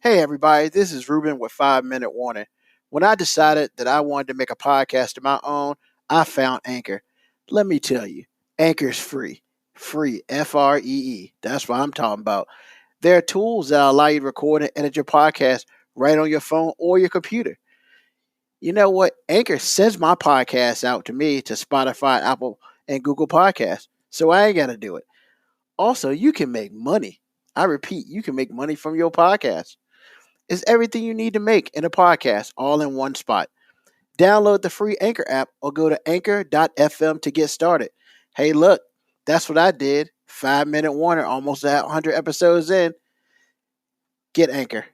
Hey, everybody, this is Ruben with 5 Minute Warning. When I decided that I wanted to make a podcast of my own, I found Anchor. Let me tell you, Anchor is free. Free, Free. That's what I'm talking about. There are tools that allow you to record and edit your podcast right on your phone or your computer. You know what? Anchor sends my podcast out to me to Spotify, Apple, and Google Podcasts, so I ain't got to do it. Also, you can make money. I repeat, you can make money from your podcast. It's everything you need to make in a podcast all in one spot. Download the free Anchor app or go to anchor.fm to get started. Hey, look, that's what I did. 5 Minute Warning, almost 100 episodes in. Get Anchor.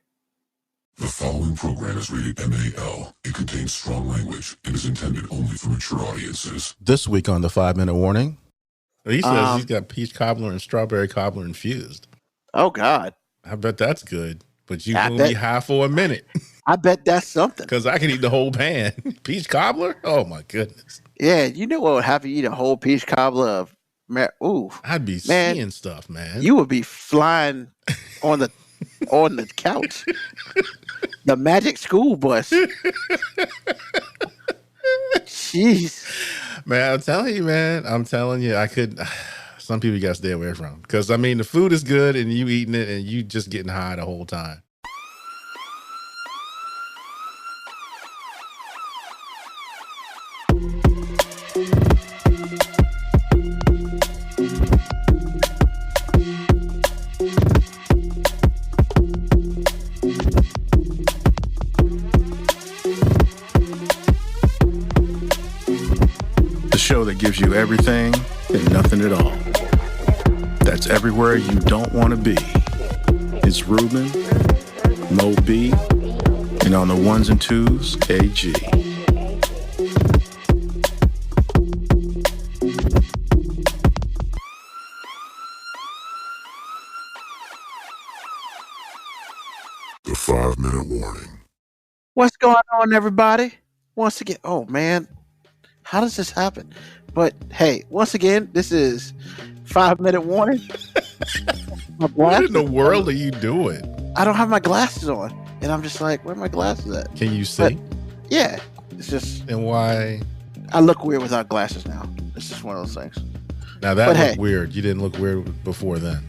The following program is rated MAL. It contains strong language and is intended only for mature audiences. This week on the 5 Minute Warning. He says he's got peach cobbler and strawberry cobbler infused. Oh, God. I bet that's good. But you're going to be high for a minute. I bet that's something. Because I can eat the whole pan. Peach cobbler? Oh, my goodness. Yeah, you know what would happen? You eat a whole peach cobbler of... Ooh, I'd be seeing stuff, man. You would be flying on the couch. The magic school bus. Jeez. Man, I'm telling you, I could... Some people you got to stay away from. Because, I mean, the food is good and you eating it and you just getting high the whole time. The show that gives you everything and nothing at all. That's everywhere you don't want to be. It's Ruben, Mo B, and on the ones and twos, AG. The 5-minute warning. What's going on, everybody? Once again, oh man, how does this happen? But hey, once again, this is 5-minute warning. What in the world are you doing? I don't have my glasses on, and I'm just like, where are my glasses at? Can you see? But, yeah, it's just. And why? I look weird without glasses now. It's just one of those things. Now that looked weird. You didn't look weird before then.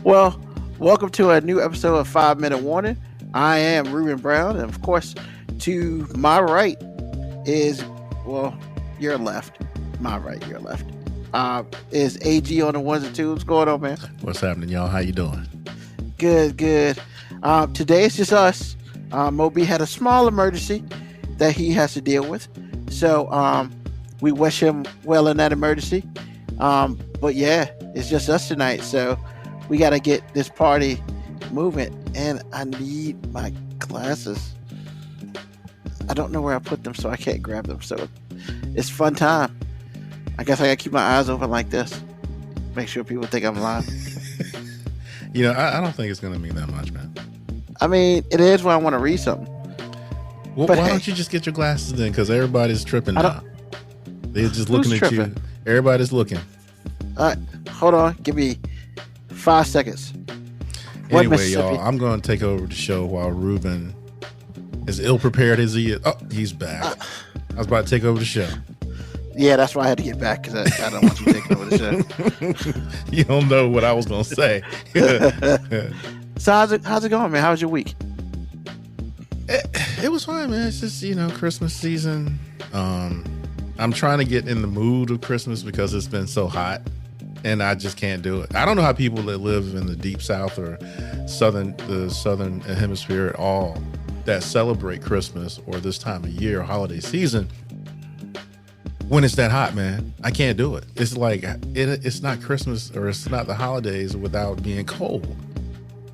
Well, welcome to a new episode of 5-Minute Warning. I am Ruben Brown, and of course, to my right is, well, your left. My right, your left. Is AG on the ones and twos. What's going on, man? What's happening, y'all? How you doing? Good. Today it's just us. Moby had a small emergency that he has to deal with. So we wish him well in that emergency. But yeah, it's just us tonight. So we got to get this party moving. And I need my glasses. I don't know where I put them, so I can't grab them. So it's fun time. I guess I gotta keep my eyes open like this. Make sure people think I'm lying. I don't think it's gonna mean that much, man. I mean, it is when I want to read something. Well, why don't you just get your glasses then? Because everybody's tripping now. They're just looking at you. Everybody's looking. All right, hold on. Give me 5 seconds. Anyway, y'all, I'm going to take over the show while Ruben, as ill-prepared as he is. Oh, he's back. I was about to take over the show. Yeah, that's why I had to get back, because I don't want you taking over the show. You don't know what I was going to say. So how's it going, man? How was your week? It was fine, man. It's just, Christmas season. I'm trying to get in the mood of Christmas because it's been so hot, and I just can't do it. I don't know how people that live in the deep south or the southern hemisphere at all that celebrate Christmas or this time of year, holiday season, when it's that hot, man. I can't do it. It's like it's not Christmas or it's not the holidays without being cold.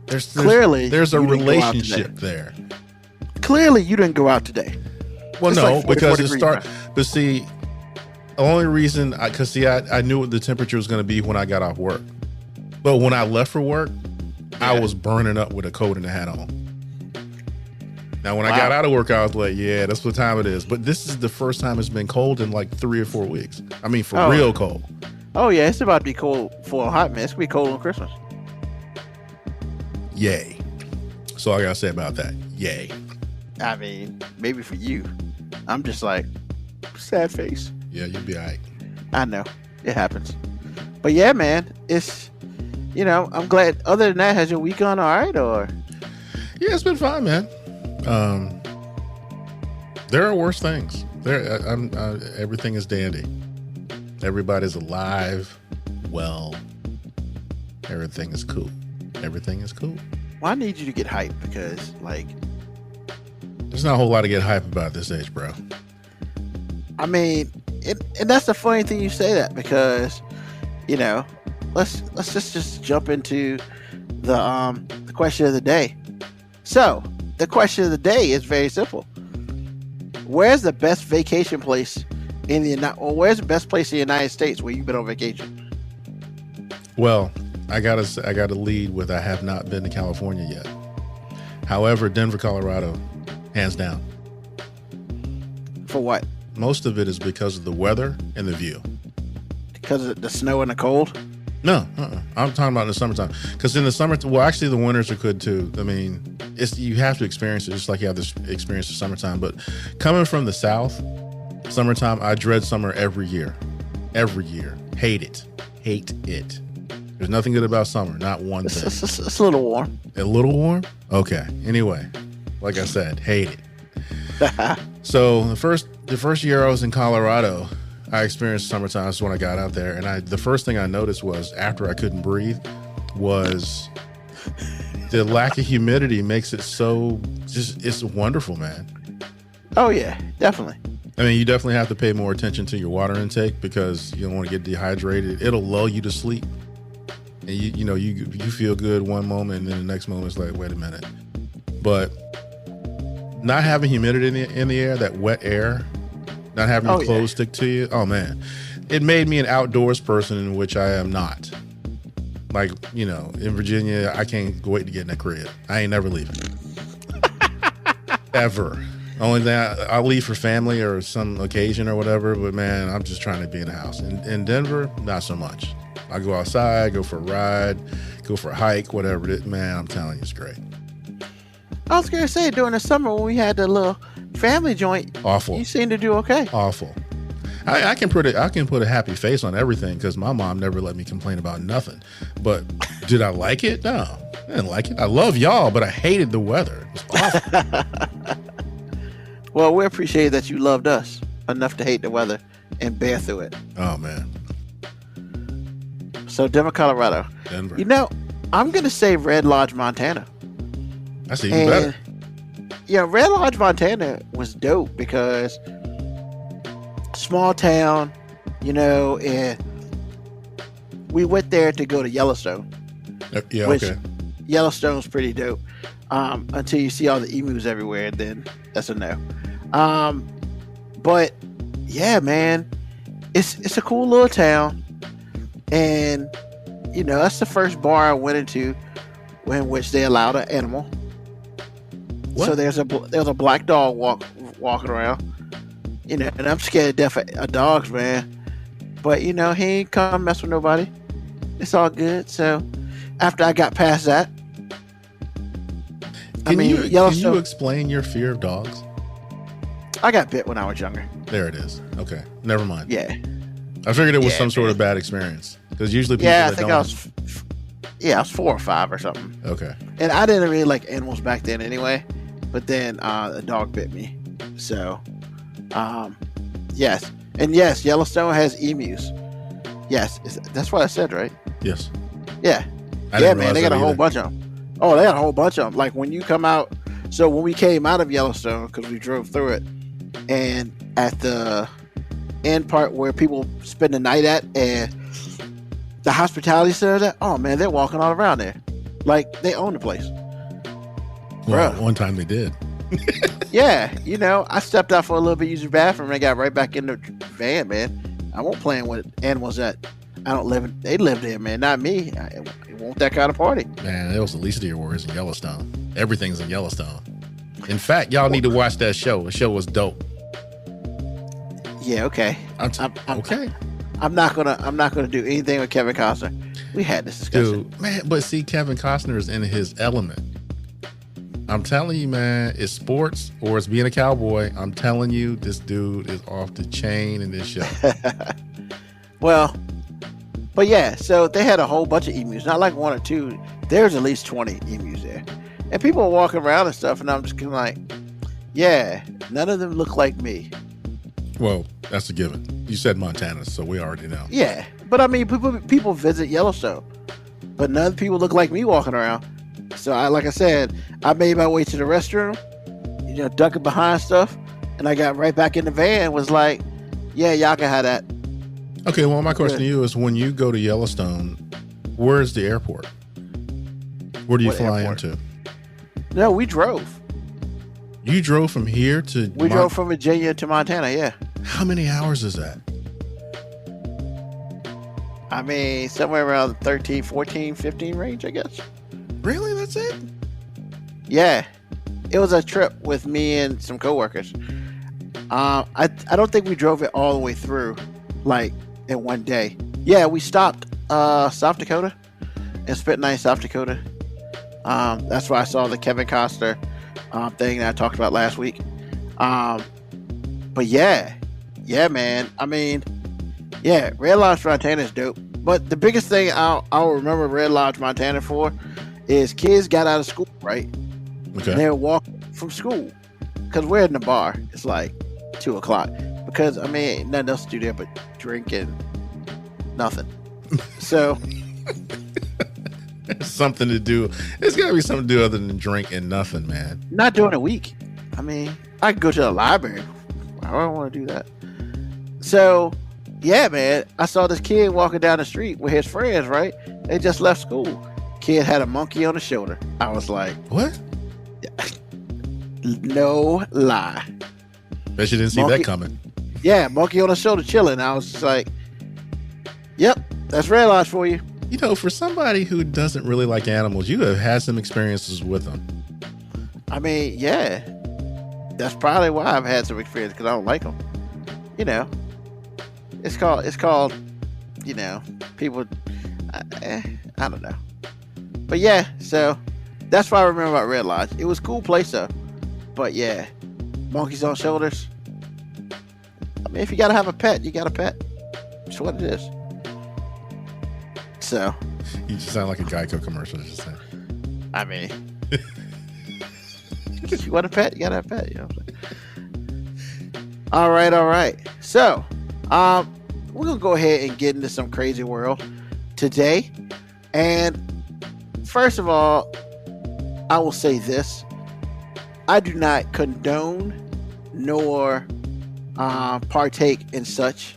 There's a relationship there. Clearly, you didn't go out today. Well, it's no, like 40, because 40 it started. But see, the only reason, I knew what the temperature was going to be when I got off work. But when I left for work, I was burning up with a coat and a hat on. Now, when I got out of work, I was like, yeah, that's what time it is. But this is the first time it's been cold in like 3 or 4 weeks. I mean, real cold. Oh, yeah, it's about to be cold for a hot minute. It's going to be cold on Christmas. Yay. That's all I gotta say about that. Yay. I mean, maybe for you. I'm just like, sad face. Yeah, you'll be all right. I know. It happens. But yeah, man, it's, I'm glad. Other than that, has your week gone all right, or? Yeah, it's been fine, man. There are worse things. Everything is dandy. Everybody's alive. Well, everything is cool. Everything is cool. Well, I need you to get hyped because, there's not a whole lot to get hype about this age, bro. I mean, and that's the funny thing you say that because, let's just jump into the question of the day. So the question of the day is very simple. Where's the best vacation place where's the best place in the United States where you've been on vacation? Well, I gotta lead with I have not been to California yet. However, Denver, Colorado, hands down. For what? Most of it is because of the weather and the view. Because of the snow and the cold? No, I'm talking about in the summertime. Because in the summer, well, actually, the winters are good too. I mean, you have to experience it just like you have to experience the summertime. But coming from the South, summertime, I dread summer every year. Every year. Hate it. Hate it. There's nothing good about summer. Not one thing. It's a little warm. A little warm? Okay. Anyway, like I said, hate it. So the first year I was in Colorado, I experienced summertime. That's when I got out there, and the first thing I noticed was after I couldn't breathe was the lack of humidity makes it so it's wonderful, man. Oh yeah, definitely. I mean, you definitely have to pay more attention to your water intake because you don't want to get dehydrated. It'll lull you to sleep, and you feel good one moment, and then the next moment it's like, wait a minute. But not having humidity in the air, that wet air, not having your clothes stick to you, oh man, it made me an outdoors person in which I am not. Like, in Virginia, I can't wait to get in that crib. I ain't never leaving. Ever. Only thing I'll leave for family or some occasion or whatever, but man, I'm just trying to be in the house. In Denver, not so much. I go outside, go for a ride, go for a hike, whatever it is. Man, I'm telling you, it's great. I was going to say, during the summer when we had the little family joint, awful. You seem to do okay. Awful. I can put a happy face on everything because my mom never let me complain about nothing. But did I like it? No, I didn't like it. I love y'all, but I hated the weather. It was awful. Well, we appreciate that you loved us enough to hate the weather and bear through it. Oh man. So Denver, Colorado. Denver. I'm going to say Red Lodge, Montana. That's even better. Yeah, Red Lodge, Montana was dope because small town, and we went there to go to Yellowstone. Yeah, which okay. Yellowstone's pretty dope until you see all the emus everywhere, and then that's a no. But yeah, man, it's a cool little town, and that's the first bar I went into in which they allowed an animal. What? So there's a black dog walking around, and I'm scared to death of dogs, man. But he ain't come mess with nobody. It's all good. So after I got past that, can you explain your fear of dogs? I got bit when I was younger. There it is. Okay, never mind. Yeah, I figured it was some sort of bad experience because usually people I was 4 or 5 or something. Okay, and I didn't really like animals back then anyway. But then a dog bit me. So, yes. And yes, Yellowstone has emus. Yes. That's what I said, right? Yes. Yeah. Yeah, man. They got a whole bunch of them. Oh, they got a whole bunch of them. Like when you come out. So when we came out of Yellowstone, because we drove through it, and at the end part where people spend the night at, and the hospitality center, oh man, they're walking all around there. Like they own the place. Well, one time they did. Yeah, I stepped out for a little bit, used the bathroom, and I got right back in the van, man. I won't play with animals that I don't live in. They live there, man, not me. I want that kind of party. Man, that was the least of your worries in Yellowstone. Everything's in Yellowstone. In fact, y'all need to watch that show. The show was dope. Yeah, okay. Okay. I'm not gonna do anything with Kevin Costner. We had this discussion. Dude, man, but see, Kevin Costner is in his element. I'm telling you, man, it's sports or it's being a cowboy. I'm telling you, this dude is off the chain in this show. Well, but yeah, so they had a whole bunch of emus, not like one or two. There's at least 20 emus there. And people are walking around and stuff, and I'm just kind of like, yeah, none of them look like me. Well, that's a given. You said Montana, so we already know. Yeah, but I mean, people visit Yellowstone, but none of the people look like me walking around. So like I said, I made my way to the restroom, ducking behind stuff, and I got right back in the van and was like, yeah, y'all can have that. Okay, well, my question to you is, when you go to Yellowstone, where's the airport? Where do you fly into? No, we drove. You drove from here to... We drove from Virginia to Montana, yeah. How many hours is that? I mean, somewhere around 13, 14, 15 range, I guess. Really? That's it? Yeah. It was a trip with me and some coworkers. I don't think we drove it all the way through, like, in one day. Yeah, we stopped South Dakota and spent night in South Dakota. That's where I saw the Kevin Costner thing that I talked about last week. But yeah, man. I mean, yeah, Red Lodge Montana is dope. But the biggest thing I'll remember Red Lodge Montana for is kids got out of school, right? Okay. And they were walking from school because we're in the bar. It's like 2:00 because I mean, nothing else to do there but drink and nothing. So. Something to do. There's got to be something to do other than drink and nothing, man. Not during a week. I mean, I could go to the library. I don't want to do that. So, yeah, man, I saw this kid walking down the street with his friends, right? They just left school. Kid had a monkey on his shoulder. I was like, what? No lie. Bet you didn't see that coming. Yeah, monkey on his shoulder chilling. I was just like, yep, that's Red Lodge for you. For somebody who doesn't really like animals, you have had some experiences with them. I mean, yeah. That's probably why I've had some experience, because I don't like them. It's called, people, I don't know. But yeah, so that's what I remember about Red Lodge. It was a cool place though. But yeah, monkeys on shoulders. I mean, if you gotta have a pet, you got a pet. That's what it is. So, you just sound like a Geico commercial. Just saying. I mean, you want a pet? You gotta have a pet. You know what I'm saying? All right. So, we're gonna go ahead and get into some crazy world today. And first of all, I will say this: I do not condone nor partake in such.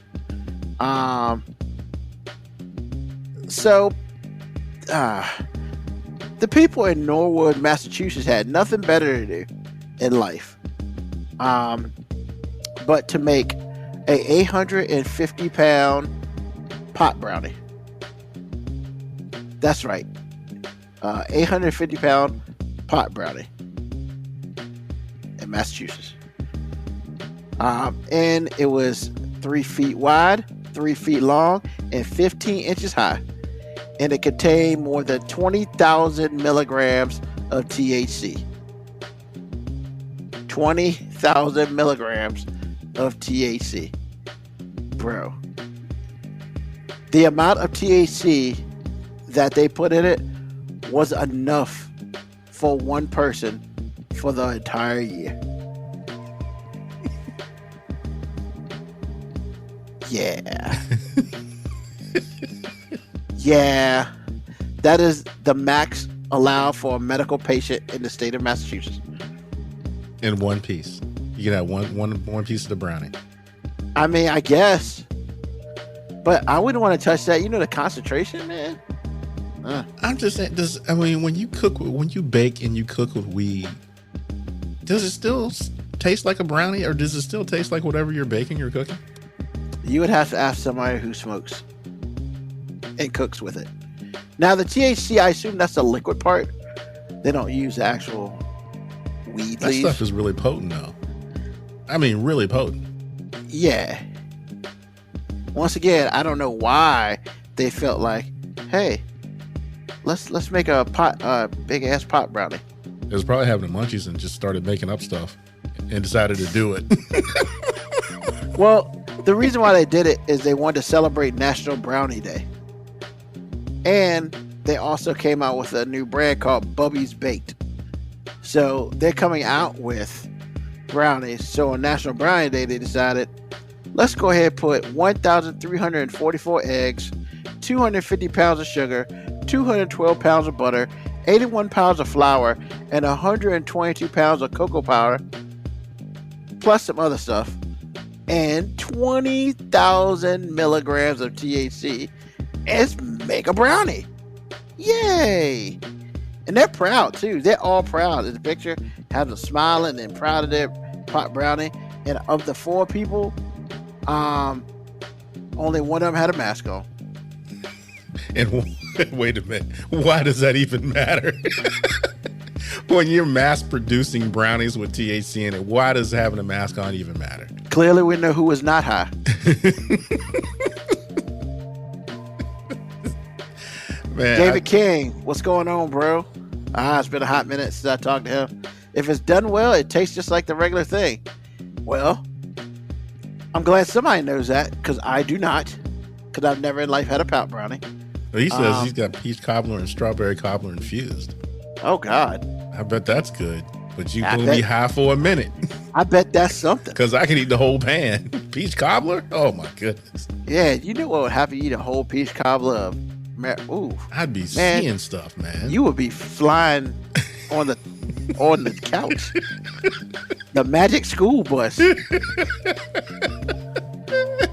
So, the people in Norwood, Massachusetts had nothing better to do in life but to make a 850-pound pot brownie. That's right. 850-pound pot brownie in Massachusetts. And it was 3 feet wide, 3 feet long, and 15 inches high. And it contained more than 20,000 milligrams of THC. 20,000 milligrams of THC. Bro. The amount of THC that they put in it was enough for one person for the entire year. Yeah. Yeah, that is the max allowed for a medical patient in the state of Massachusetts. In one piece. You can have one piece of the brownie. I mean, I guess. But I wouldn't want to touch that. The concentration, man. I'm just saying, when you bake and you cook with weed, does it still taste like a brownie, or does it still taste like whatever you're baking or cooking? You would have to ask somebody who smokes and cooks with it. Now, the THC, I assume that's the liquid part. They don't use the actual weed that leaves. Stuff is really potent, though. I mean, really potent. Yeah. Once again, I don't know why they felt like, hey, let's make a big ass pot brownie. It was probably having the munchies and just started making up stuff and decided to do it. Well, the reason why they did it is they wanted to celebrate National Brownie Day. And they also came out with a new brand called Bubby's Baked. So they're coming out with brownies. So on National Brownie Day, they decided, let's go ahead and put 1,344 eggs, 250 pounds of sugar, 212 pounds of butter, 81 pounds of flour, and 122 pounds of cocoa powder, plus some other stuff, and 20,000 milligrams of THC, and make a brownie. Yay! And they're proud too. They're all proud. There's a picture, have them smiling and proud of their pot brownie. And of the 4 people, only one of them had a mask on. And wait a minute, why does that even matter? When you're mass producing brownies with THC in it, why does having a mask on even matter? Clearly, we know who was not high. Man, David King, what's going on, bro? It's been a hot minute since I talked to him. If it's done well, it tastes just like the regular thing. Well, I'm glad somebody knows that, because I do not, because I've never in life had a pot brownie. Well, he says he's got peach cobbler and strawberry cobbler infused. Oh, God. I bet that's good. But you're going to be high for a minute. I bet that's something. Because I can eat the whole pan. Peach cobbler? Oh, my goodness. Yeah, you know what would happen? You eat a whole peach cobbler of... Ooh, I'd be seeing stuff, man. You would be flying on the couch. The magic school bus.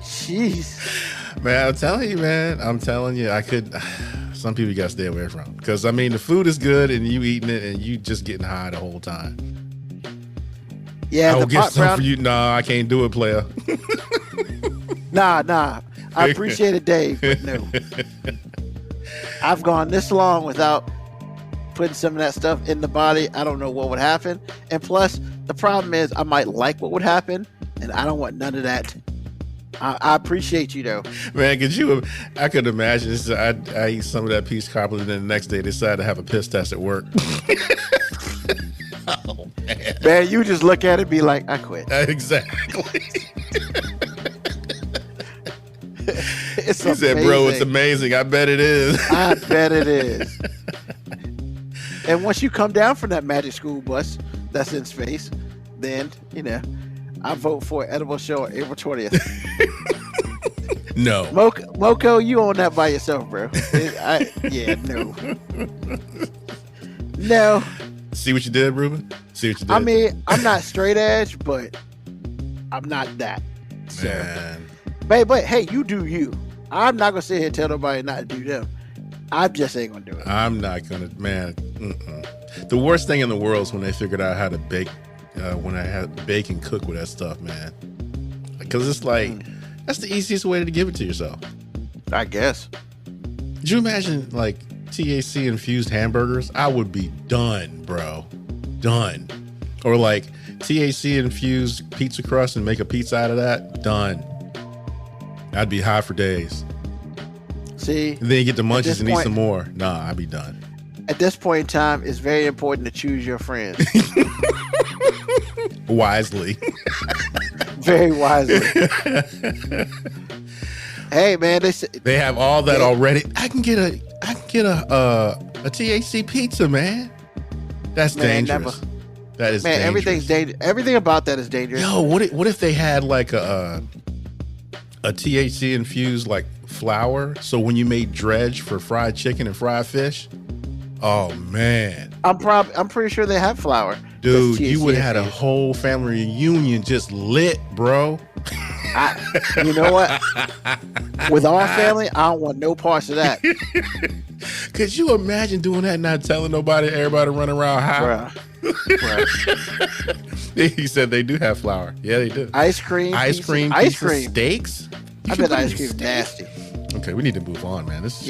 Jeez. Man, I'm telling you, man. I'm telling you, I could... Some people you got to stay away from. Because, I mean, the food is good and you eating it and you just getting high the whole time. Yeah, I'll get some for you. Nah, I can't do it, player. Nah. I appreciate it, Dave, but no. I've gone this long without putting some of that stuff in the body. I don't know what would happen. And plus, the problem is I might like what would happen, and I don't want none of that. I appreciate you, though. Man, I could imagine this. I eat some of that peach cobbler, and then the next day decide to have a piss test at work. Oh, man. Man, you just look at it and be like, I quit. Exactly. It's he said, bro, it's amazing. I bet it is. I bet it is. And once you come down from that magic school bus that's in space, then, I vote for an edible show on April 20th. No. Moco, you own that by yourself, bro. No. No. See what you did, Ruben? See what you did? I mean, I'm not straight edge, but I'm not that. So. Man. But hey, you do you. I'm not going to sit here and tell nobody not to do them. I just ain't going to do it. I'm not going to, man. Mm-mm. The worst thing in the world is when they figured out how to bake, when I had to bake and cook with that stuff, man. Because it's like, that's the easiest way to give it to yourself. I guess. Could you imagine, like, THC infused hamburgers? I would be done, bro. Done. Or like THC infused pizza crust and make a pizza out of that? Done. I'd be high for days. See? And then you get the munchies and eat some more. Nah, I'd be done. At this point in time, it's very important to choose your friends. Wisely. Very wisely. Hey, man, they have all that already. I can get a THC pizza, man. That's dangerous. That is dangerous. Everything's dangerous. Everything about that is dangerous. Yo, what if they had like a THC infused like flour? So when you made dredge for fried chicken and fried fish, oh man, I'm pretty sure they have flour. Dude, you would have had a whole family reunion just lit, bro. You know what? With our family, I don't want no parts of that. Could you imagine doing that and not telling nobody, everybody running around high? Bruh. He said they do have flour. Yeah, they do. Ice cream. Steaks? I bet ice cream is nasty. Okay, we need to move on, man. This is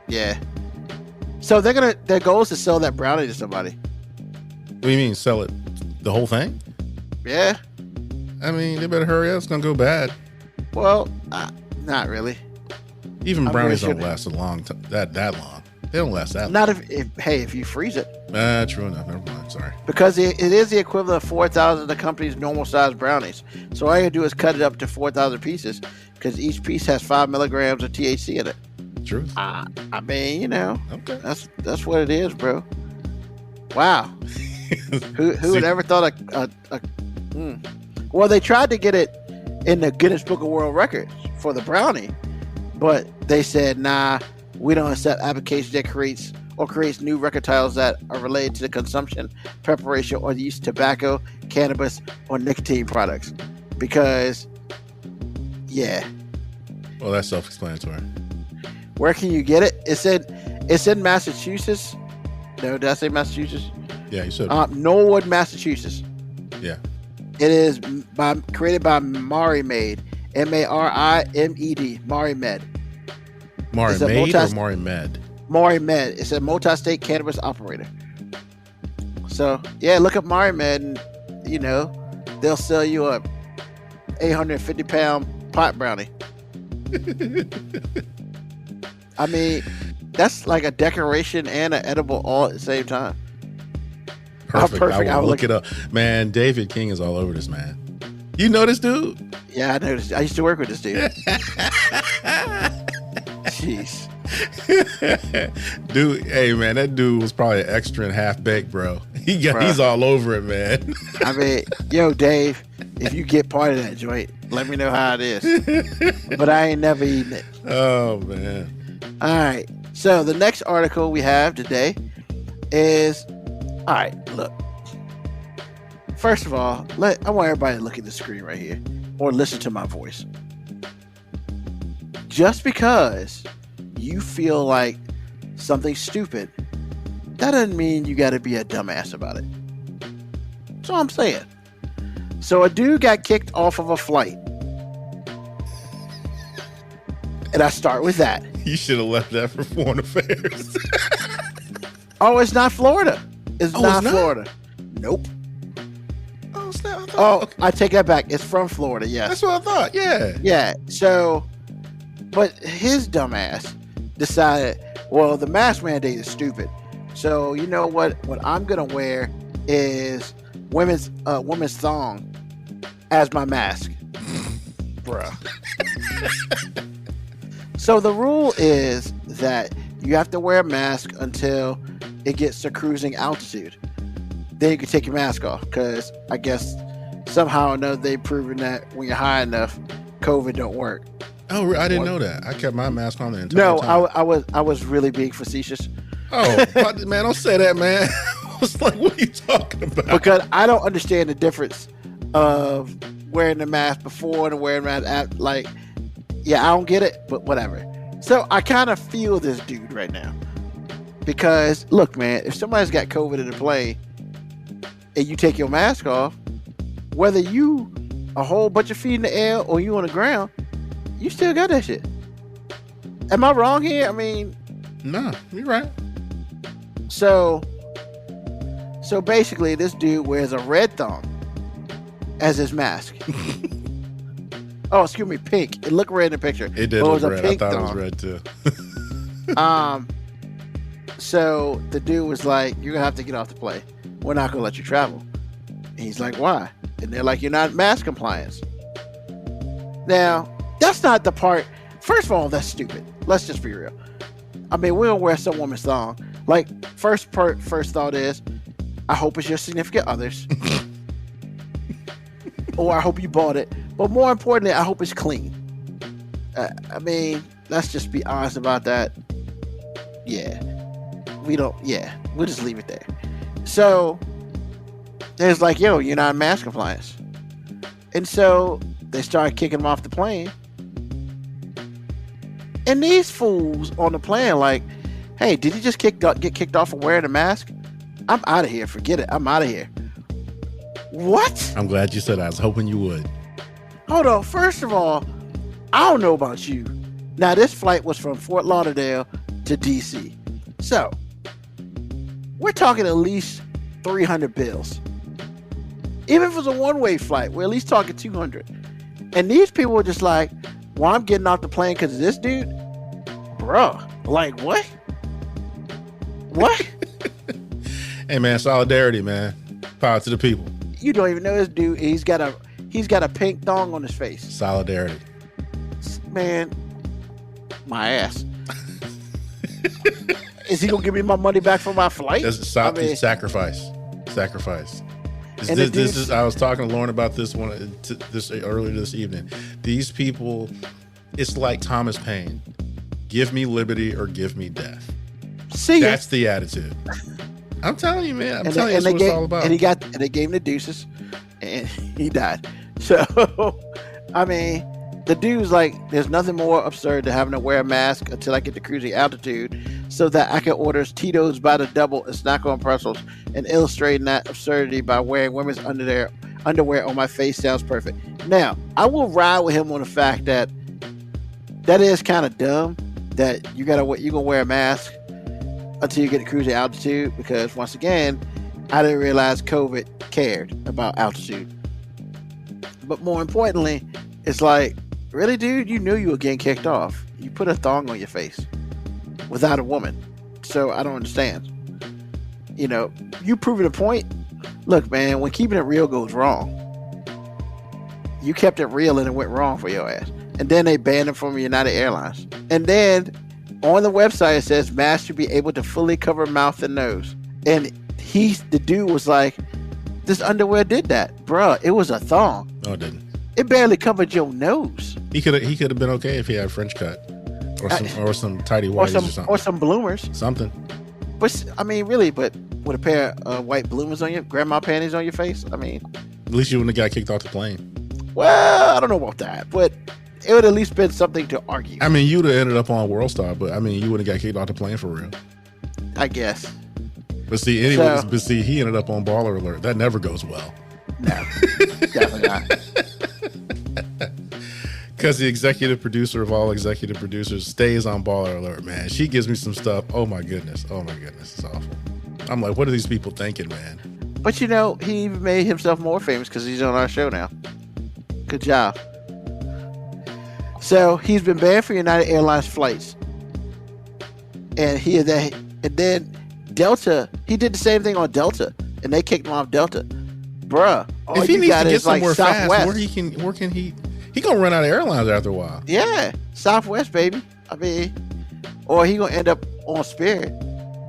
crazy. So their goal is to sell that brownie to somebody. What do you mean, sell it? The whole thing? Yeah. I mean, they better hurry up. It's going to go bad. Well, not really. Even brownies don't last a long time. That long. They don't last that long. Not if you freeze it. True enough. Never mind. Sorry. Because it is the equivalent of 4,000 of the company's normal size brownies. So all you do is cut it up to 4,000 pieces because each piece has 5 milligrams of THC in it. True. I mean, you know, Okay. that's what it is, bro. Wow. Who would ever thought Well, they tried to get it in the Guinness Book of World Records for the brownie, but they said, nah, we don't accept applications that creates new record titles that are related to the consumption, preparation, or the use of tobacco, cannabis, or nicotine products. Because, yeah. Well, that's self-explanatory. Where can you get it? It's in Massachusetts. No, did I say Massachusetts? Yeah, you said. Norwood, Massachusetts. Yeah. It is created by Mari Med, MARIMED, Mari Med. Mari Med or Mari Med? Mari Med. It's a multi-state cannabis operator. So yeah, look up Mari Med, and you know they'll sell you a 850-pound pot brownie. I mean, that's like a decoration and an edible all at the same time. Perfect. I will look it up. Man, David King is all over this, man. You know this dude? Yeah, I know this. I used to work with this dude. Jeez. Dude, hey man, that dude was probably an extra and half baked, bro. He's all over it, man. I mean, yo, Dave, if you get part of that joint, let me know how it is. But I ain't never eaten it. Oh man. All right. So the next article we have today is, all right, look. First of all, I want everybody to look at the screen right here or listen to my voice. Just because you feel like something's stupid, that doesn't mean you got to be a dumbass about it. That's all I'm saying. So a dude got kicked off of a flight. And I start with that. You should have left that for foreign affairs. Oh, it's not Florida. It's not Florida. Nope. Oh, snap. Okay. I take that back. It's from Florida, yes. That's what I thought. Yeah. Yeah. So, but his dumbass decided, well, the mask mandate is stupid. So, you know what? What I'm going to wear is women's thong as my mask. Bruh. So the rule is that you have to wear a mask until it gets to cruising altitude. Then you can take your mask off, because I guess somehow or another they've proven that when you're high enough, COVID don't work. Oh, I didn't know that. I kept my mask on the entire time. No, I was really being facetious. Oh, man, don't say that, man. I was like, what are you talking about? Because I don't understand the difference of wearing the mask before and wearing the mask after. Like, yeah, I don't get it, but whatever. So I kind of feel this dude right now. Because, look, man, if somebody's got COVID in the plane and you take your mask off, whether you a whole bunch of feet in the air or you on the ground, you still got that shit. Am I wrong here? I mean... No, you're right. So basically, this dude wears a red thong as his mask. Oh, excuse me, pink. It looked red in the picture. It did look red. I thought it was red too. So the dude was like, "You're gonna have to get off the plane. We're not gonna let you travel." And he's like, "Why?" And they're like, "You're not mask compliance." Now, that's not the part. First of all, that's stupid. Let's just be real. I mean, we don't wear some woman's thong. Like, first thought is, I hope it's your significant others. Or I hope you bought it. But more importantly, I hope it's clean. I mean, let's just be honest about that. Yeah. We'll just leave it there. So, there's like, yo, you're not in mask compliance. And so, they started kicking him off the plane. And these fools on the plane like, hey, did he just get kicked off for wearing a mask? I'm out of here. Forget it. I'm out of here. What? I'm glad you said that. I was hoping you would. Hold on. First of all, I don't know about you. Now, this flight was from Fort Lauderdale to D.C. So, we're talking at least 300 bills. Even if it was a one-way flight, we're at least talking 200. And these people were just like, well, I'm getting off the plane because of this dude? Bruh. Like, what? What? Hey man, solidarity, man. Power to the people. You don't even know this dude. He's got a pink thong on his face. Solidarity. Man, my ass. Is he gonna give me my money back for my flight? Sacrifice. I was talking to Lauren about this earlier this evening. These people, it's like Thomas Paine. Give me liberty or give me death. That's the attitude. I'm telling you, man. That's what it's all about. And they gave him the deuces, and he died. So, I mean, the dude's like, there's nothing more absurd than having to wear a mask until I get to cruising altitude so that I can order Tito's by the double and snack on pretzels, and illustrating that absurdity by wearing women's underwear on my face sounds perfect. Now, I will ride with him on the fact that is kind of dumb that you're gonna wear a mask until you get to cruising altitude, because once again, I didn't realize COVID cared about altitude. But more importantly, it's like, really, dude, you knew you were getting kicked off. You put a thong on your face without a woman. So I don't understand. You know, you proving a point. Look, man, when keeping it real goes wrong, you kept it real and it went wrong for your ass. And then they banned him from United Airlines. And then on the website, it says masks should be able to fully cover mouth and nose. And the dude was like, this underwear did that. Bruh, it was a thong. No, it didn't. It barely covered your nose. He could have been okay if he had a French cut or some tidy whities or something. Or some bloomers. Something. But, I mean, really, but with a pair of white bloomers on your, grandma panties on your face, I mean. At least you wouldn't have got kicked off the plane. Well, I don't know about that, but it would at least been something to argue. I mean, you would have ended up on World Star, but I mean, you would have got kicked off the plane for real. I guess. But see, anyways, he ended up on Baller Alert. That never goes well. No, definitely not. Because the executive producer of all executive producers stays on Baller Alert, man. She gives me some stuff. Oh my goodness. It's awful. I'm like, what are these people thinking, man? But you know, he even made himself more famous because he's on our show now. Good job. So he's been banned for United Airlines flights. And then Delta, he did the same thing on Delta, and they kicked him off Delta. Bruh, if he needs to get somewhere fast, where can he gonna run out of airlines after a while. Yeah, Southwest, baby. I mean, or he gonna end up on Spirit.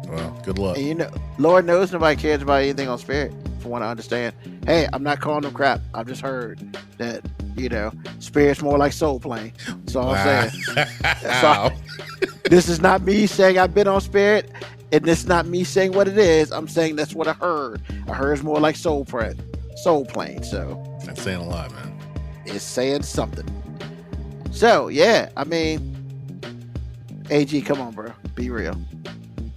Well, good luck. And you know, Lord knows nobody cares about anything on Spirit, from what I understand. Hey, I'm not calling them crap. I've just heard that, you know, Spirit's more like Soul Plane. That's all I'm saying. So, this is not me saying I've been on Spirit, and this is not me saying what it is. I'm saying that's what I heard. I heard it's more like Soul Plane. So that's saying a lot, man. It's saying something. So yeah, I mean, AG, come on, bro. Be real.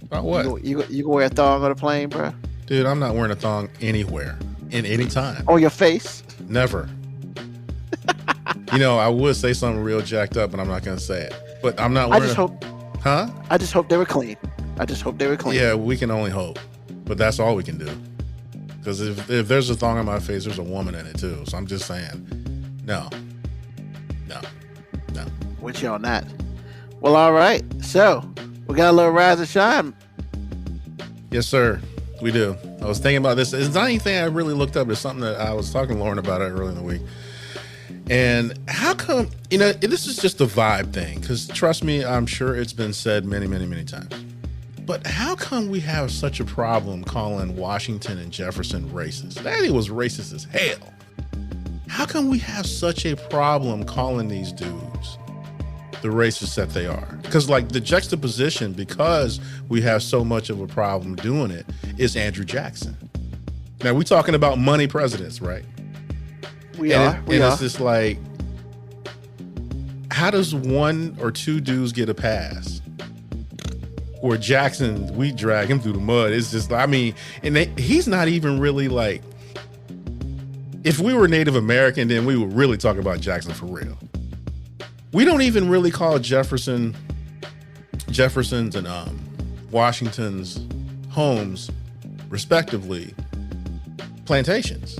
About what? You can wear a thong on a plane, bro? Dude, I'm not wearing a thong anywhere, in any time. On your face? Never. You know, I would say something real jacked up, but I'm not going to say it. But I'm not wearing I just hope they were clean. Yeah, we can only hope. But that's all we can do. Because if there's a thong on my face, there's a woman in it too. So I'm just saying, no. With you on that. Well, all right. So we got a little rise and shine. Yes, sir. We do. I was thinking about this. It's not anything I really looked up. It's something that I was talking to Lauren about it earlier in the week. And how come, you know, this is just a vibe thing. Because trust me, I'm sure it's been said many, many, many times. But how come we have such a problem calling Washington and Jefferson racist? Daddy was racist as hell. How come we have such a problem calling these dudes the racists that they are? Because like the juxtaposition, because we have so much of a problem doing it, is Andrew Jackson. Now we're talking about money presidents, right? We are. It's just like, how does one or two dudes get a pass? Or Jackson, we drag him through the mud. It's just, I mean, he's not even really like, if we were Native American, then we would really talk about Jackson for real. We don't even really call Jefferson's and Washington's homes, respectively, plantations.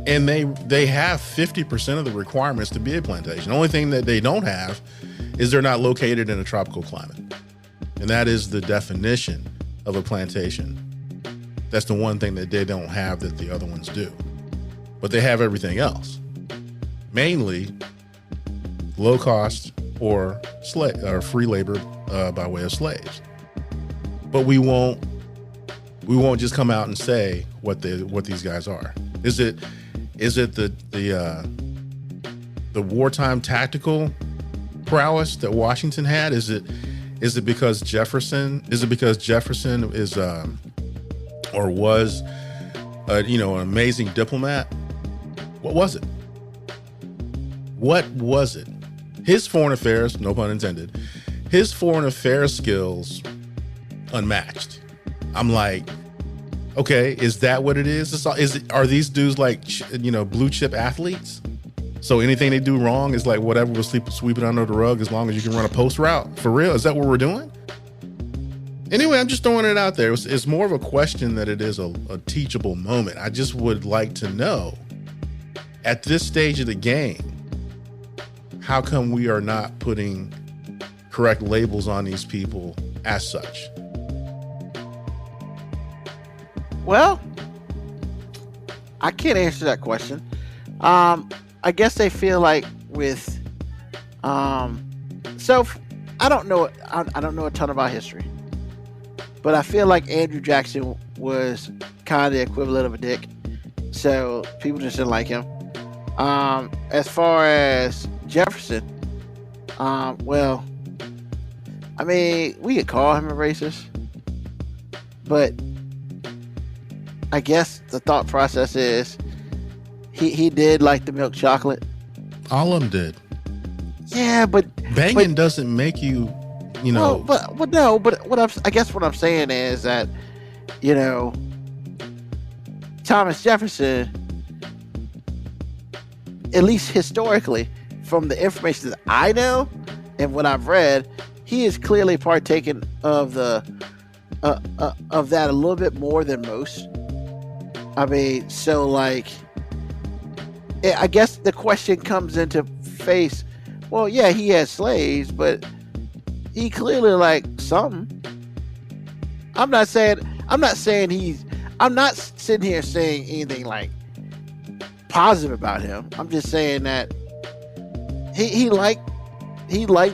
And they have 50% of the requirements to be a plantation. The only thing that they don't have is they're not located in a tropical climate. And that is the definition of a plantation. That's the one thing that they don't have that the other ones do. But they have everything else. Mainly low cost or free labor by way of slaves. But we won't just come out and say what these guys are. Is it the wartime tactical prowess that Washington had? Is it because Jefferson is or was an amazing diplomat? What was it? What was it? His foreign affairs, no pun intended, his foreign affairs skills unmatched. I'm like, okay, is that what it is? Are these dudes like, blue chip athletes? So anything they do wrong is like whatever, we'll sweep it under the rug as long as you can run a post route. For real? Is that what we're doing? Anyway, I'm just throwing it out there. It's more of a question that it is a teachable moment. I just would like to know, at this stage of the game, how come we are not putting correct labels on these people as such? Well, I can't answer that question. I guess they feel like with, so I don't know a ton about history, but I feel like Andrew Jackson was kind of the equivalent of a dick, so people just didn't like him. As far as Jefferson, well, I mean, we could call him a racist, but I guess the thought process is he did like the milk chocolate. All of them did. Yeah, but banging doesn't make you, Well, but I guess what I'm saying is that, Thomas Jefferson, at least historically, from the information that I know and what I've read, he is clearly partaken of of that a little bit more than most. I mean, so like, I guess the question comes into face. Well, yeah, he had slaves, but he clearly liked something. I'm not sitting here saying anything like positive about him. I'm just saying that he liked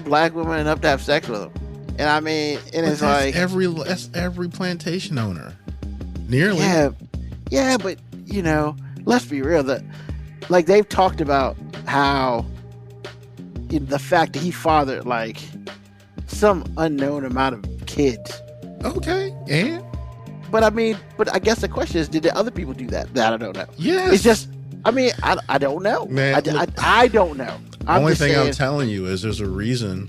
black women enough to have sex with them. And I mean, and it's like that's every plantation owner. Nearly. Yeah, but let's be real, that like they've talked about how the fact that he fathered like some unknown amount of kids. Okay, and but I guess the question is, did the other people do that? That I don't know. Yes. It's just, I don't know. Man, I don't know. I'm telling you is there's a reason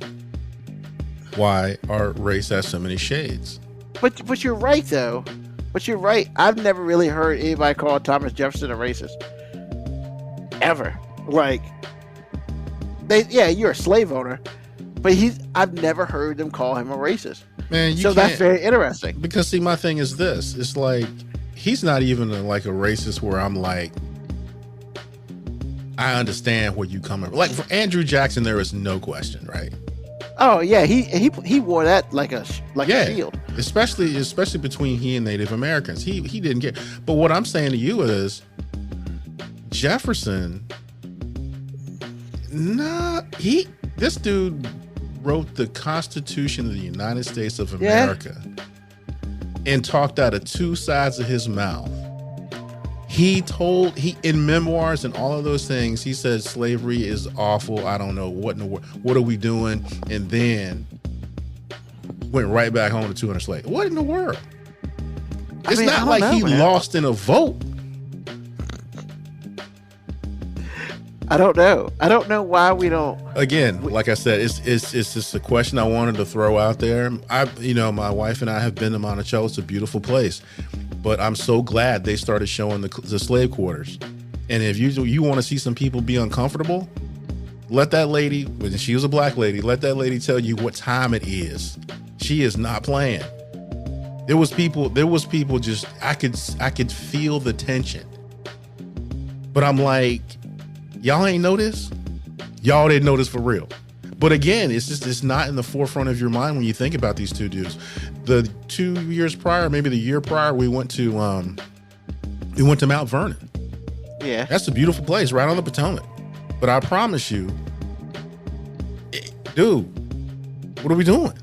why our race has so many shades. But you're right though. But you're right. I've never really heard anybody call Thomas Jefferson a racist. Ever. Like, you're a slave owner, but I've never heard them call him a racist. Man, so that's very interesting. Because see, my thing is this: it's like he's not even like a racist where I'm like, I understand where you coming from. Like for Andrew Jackson, there is no question, right? Oh yeah, he wore that like a shield. Especially between he and Native Americans, he didn't care. But what I'm saying to you is, Jefferson, this dude wrote the Constitution of the United States of America and talked out of two sides of his mouth. He in memoirs and all of those things, he said slavery is awful. I don't know what are we doing? And then went right back home to 200 slaves. What in the world? It's not like he lost in a vote. I don't know. I don't know why we don't. Again, like I said, it's just a question I wanted to throw out there. My wife and I have been to Monticello. It's a beautiful place, but I'm so glad they started showing the slave quarters. And if you want to see some people be uncomfortable, let that lady, when she was a black lady, let that lady tell you what time it is. She is not playing. There was people just, I could feel the tension. But I'm like, y'all ain't noticed? Y'all didn't notice for real. But again, it's not in the forefront of your mind when you think about these two dudes. the 2 years prior, maybe the year prior, we went to Mount Vernon. Yeah. That's a beautiful place right on the Potomac. But I promise you, dude, what are we doing?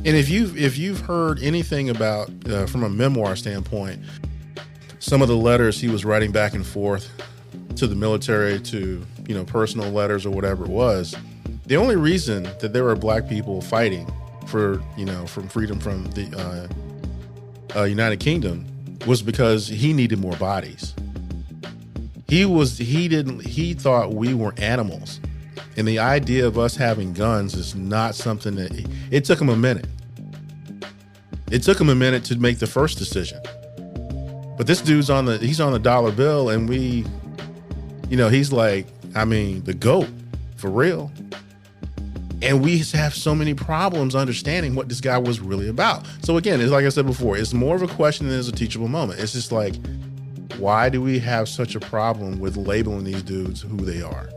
And if you've heard anything about from a memoir standpoint, some of the letters he was writing back and forth to the military, to personal letters or whatever it was, the only reason that there were black people fighting for from freedom from the United Kingdom was because he needed more bodies. He thought we were animals. And the idea of us having guns is not something that it took him a minute. It took him a minute to make the first decision. But this dude's on the dollar bill, and he's like, the GOAT for real. And we have so many problems understanding what this guy was really about. So again, it's like I said before, it's more of a question than it's a teachable moment. It's just like, why do we have such a problem with labeling these dudes who they are?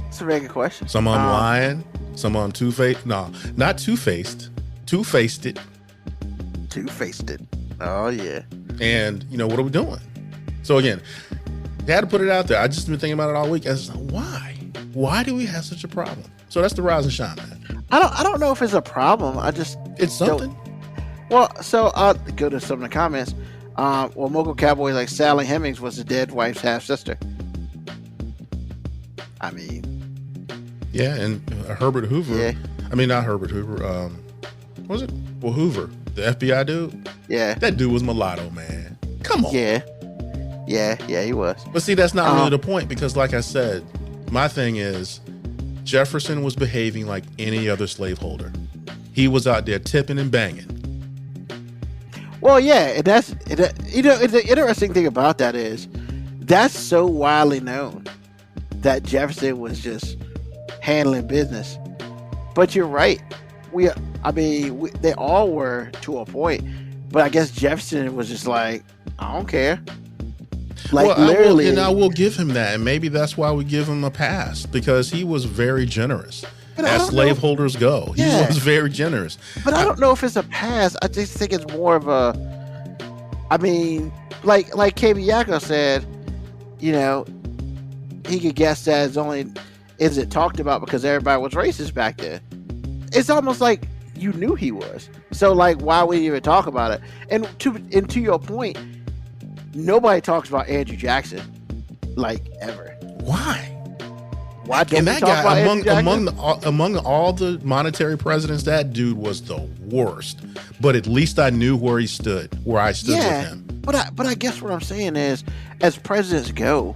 It's a very good question. Some of them lying, some of them two-faced. No, not two-faced. Two-faced it. Two-faced it. Oh, yeah. And, what are we doing? So again, they had to put it out there. I just been thinking about it all week. I was like, why? Why do we have such a problem? So that's the rise and shine, man. I don't know if it's a problem. It's something. Well, so I'll go to some of the comments. Mogul Cowboy, like Sally Hemings was the dead wife's half-sister. Yeah, and Herbert Hoover. Yeah. Not Herbert Hoover. What was it? Well, Hoover, the FBI dude. Yeah. That dude was mulatto, man. Come on. Yeah, he was. But see, that's not really the point, because like I said, my thing is Jefferson was behaving like any other slaveholder. He was out there tipping and banging. Well, yeah, and it's the interesting thing about that is that's so widely known that Jefferson was just handling business. But you're right. They all were to a point, but I guess Jefferson was just like, I don't care. Like, literally. I will give him that, and maybe that's why we give him a pass, because he was very generous. As slaveholders go, he was very generous. But I don't know if it's a pass. I just think it's more of a. Like KB Yako said, he could guess that it's only is it talked about because everybody was racist back then. It's almost like you knew he was. So like, why would you even talk about it? And to your point, nobody talks about Andrew Jackson like ever. Why? Why don't and we that talk guy about Andrew Jackson? among all the monetary presidents, that dude was the worst. But at least I knew where I stood with him. But I guess what I'm saying is, as presidents go,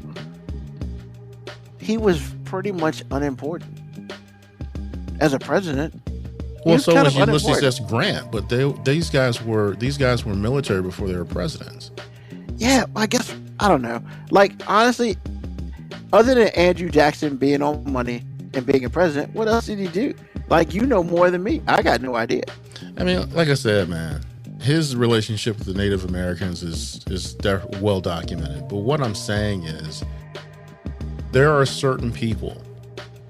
he was pretty much unimportant as a president. Well, so was Ulysses S. Grant, but these guys were military before they were presidents. Yeah, I guess I don't know. Like, honestly, other than Andrew Jackson being on money and being a president, what else did he do? Like, more than me. I got no idea. Like I said, man, his relationship with the Native Americans is well documented. But what I'm saying is, there are certain people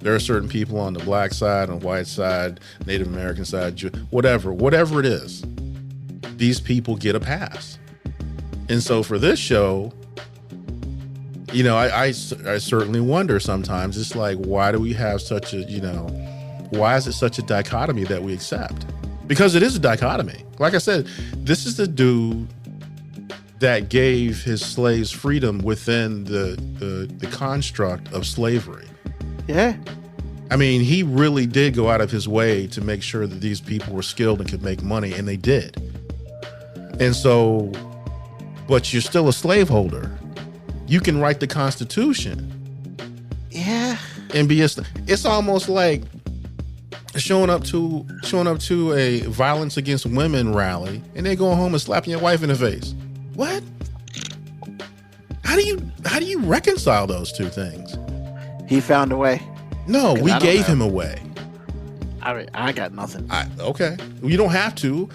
on the black side, on the white side, Native American side, whatever it is, these people get a pass. And so for this show, I certainly wonder sometimes, it's like, why do we have such a, why is it such a dichotomy that we accept? Because it is a dichotomy. Like I said, this is the dude that gave his slaves freedom within the construct of slavery. Yeah. He really did go out of his way to make sure that these people were skilled and could make money, and they did. And so, but you're still a slaveholder. You can write the Constitution. Yeah. And it's almost like showing up to a violence against women rally and then going home and slapping your wife in the face. What? How do you reconcile those two things? He found a way. No, we gave him a way. I got nothing. Okay. You don't have to.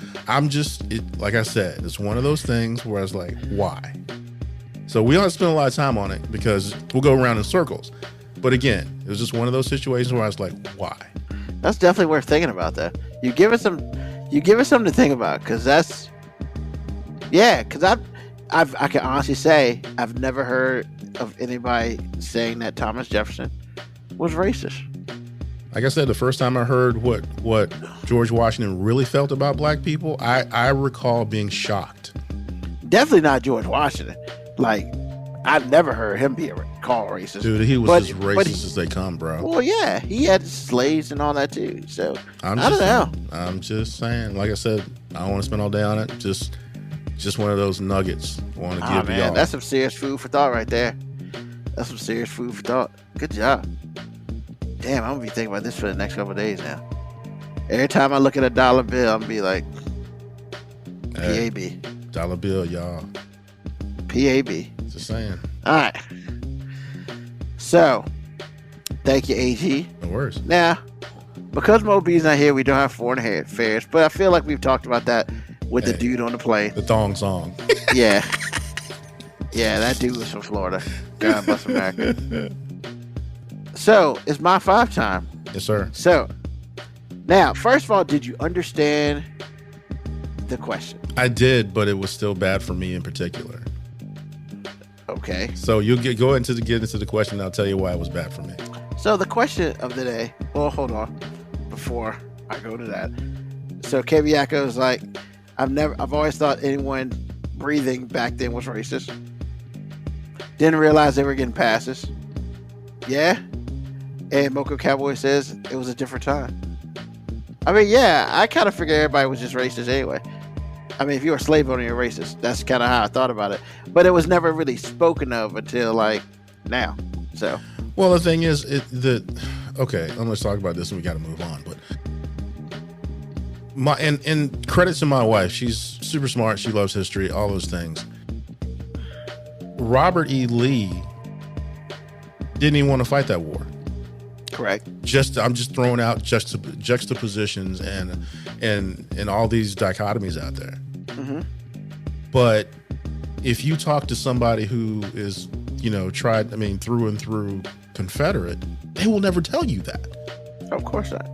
Like I said, it's one of those things where I was like, why? So we don't spend a lot of time on it because we'll go around in circles. But again, it was just one of those situations where I was like, why? That's definitely worth thinking about, though. You give us some. You give us something to think about, because that's. Yeah, because I can honestly say I've never heard of anybody saying that Thomas Jefferson was racist. Like I said, the first time I heard what George Washington really felt about black people, I recall being shocked. Definitely not George Washington. Like, I've never heard him be called racist. Dude, he was as racist as they come, bro. Well, yeah, he had slaves and all that too. So I don't know. I'm just saying. Like I said, I don't want to spend all day on it. Just one of those nuggets. I want to give y'all. That's some serious food for thought right there. That's some serious food for thought. Good job. Damn, I'm gonna be thinking about this for the next couple of days now. Every time I look at a dollar bill, I'm gonna be like, PAB. Dollar bill, y'all. PAB. Just saying. All right. So, thank you, AG. No worries. Now, because Mo B's not here, we don't have foreign affairs, but I feel like we've talked about that with the dude on the plane. The thong song. Yeah. Yeah, that dude was from Florida. God bless America. So, it's my 5 time. Yes, sir. So, now, first of all, did you understand the question? I did, but it was still bad for me in particular. Okay. So you'll get into the question, and I'll tell you why it was bad for me. So the question of the day. Well, hold on. Before I go to that, so Kebiako is like, I've always thought anyone breathing back then was racist. Didn't realize they were getting passes. Yeah. And Mocha Cowboy says it was a different time. I mean, yeah, I kind of figured everybody was just racist anyway. I mean, if you're a slave owner, you're racist. That's kind of how I thought about it. But it was never really spoken of until like now. So, well, the thing is, okay, let's talk about this and we got to move on. But and credit to my wife, she's super smart. She loves history, all those things. Robert E. Lee didn't even want to fight that war. Correct. I'm just throwing out juxtapositions and all these dichotomies out there. Mm-hmm. But if you talk to somebody who is, through and through Confederate, they will never tell you that. Of course not.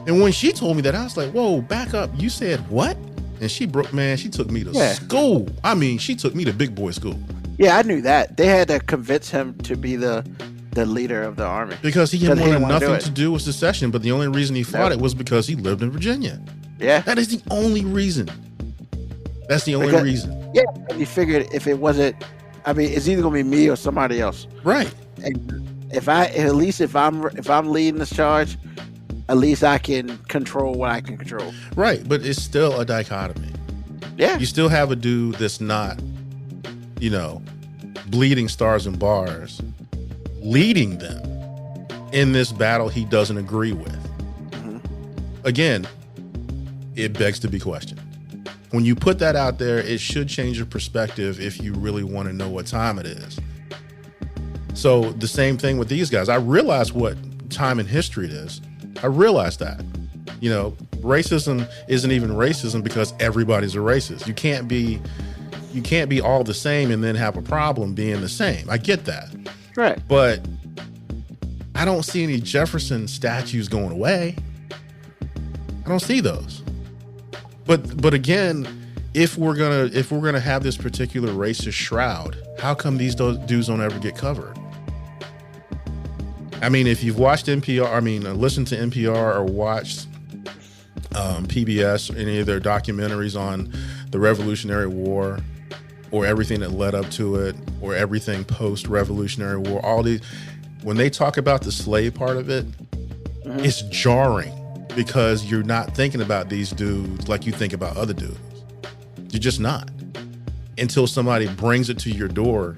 And when she told me that, I was like, whoa, back up. You said what? And she took me to school. I mean, she took me to big boy school. Yeah, I knew that. They had to convince him to be the leader of the army. Because he had nothing to do with secession, but the only reason he fought it was because he lived in Virginia. Yeah. That is the only reason. That's the only reason. Yeah, and he figured if it wasn't, I mean, it's either gonna be me or somebody else. Right. And if I'm leading this charge, at least I can control what I can control. Right, but it's still a dichotomy. Yeah. You still have a dude that's not, bleeding stars and bars, leading them in this battle he doesn't agree with. Mm-hmm. Again, it begs to be questioned. When you put that out there, it should change your perspective if you really want to know what time it is. So the same thing with these guys. I realize what time in history it is. I realize that. Racism isn't even racism because everybody's a racist. You can't be all the same and then have a problem being the same. I get that. Right. But I don't see any Jefferson statues going away. I don't see those. But again, if we're gonna have this particular racist shroud, how come these dudes don't ever get covered? I mean, if you've watched listened to NPR or watched PBS, any of their documentaries on the Revolutionary War, or everything that led up to it, or everything post-Revolutionary War, all these, when they talk about the slave part of it, mm-hmm. It's jarring because you're not thinking about these dudes like you think about other dudes. You're just not. Until somebody brings it to your door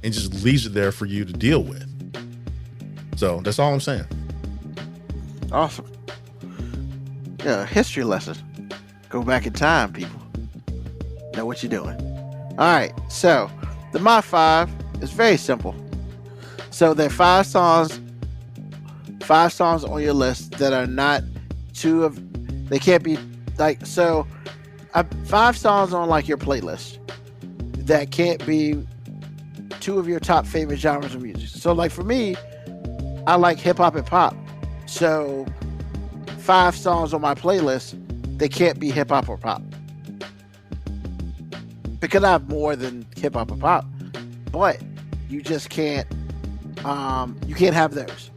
and just leaves it there for you to deal with. So that's all I'm saying. Awesome. Yeah, history lesson. Go back in time, people. Know what you're doing. All right, so the My 5 is very simple. So there are 5 songs on your list that are not they can't be like, so 5 songs on like your playlist that can't be 2 of your top favorite genres of music. So like for me, I like hip hop and pop. So 5 songs on my playlist they can't be hip hop or pop. Because I have more than hip hop or pop, but you just can't. You can't have those.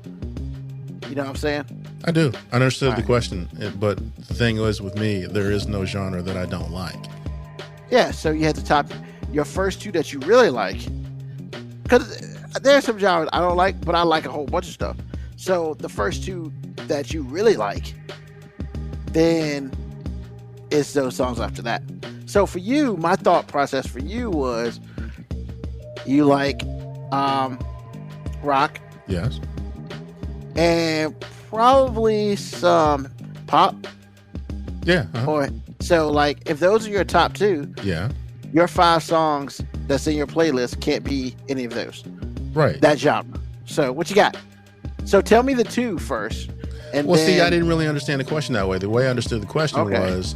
You know what I'm saying? I do. I understood All the right. question, but the thing is with me, there is no genre that I don't like. Yeah. So you had to top your first two that you really like. Because there's some genres I don't like, but I like a whole bunch of stuff. So the first two that you really like, then it's those songs after that. So for you, my thought process for you was you like rock Yes. and probably some pop. Yeah. Uh-huh. Or so like if those are your top two, Yeah. your 5 songs that's in your playlist can't be any of those. Right. That genre. So what you got? So tell me the two first. And Well, then, see, I didn't really understand the question that way. The way I understood the question Okay. was,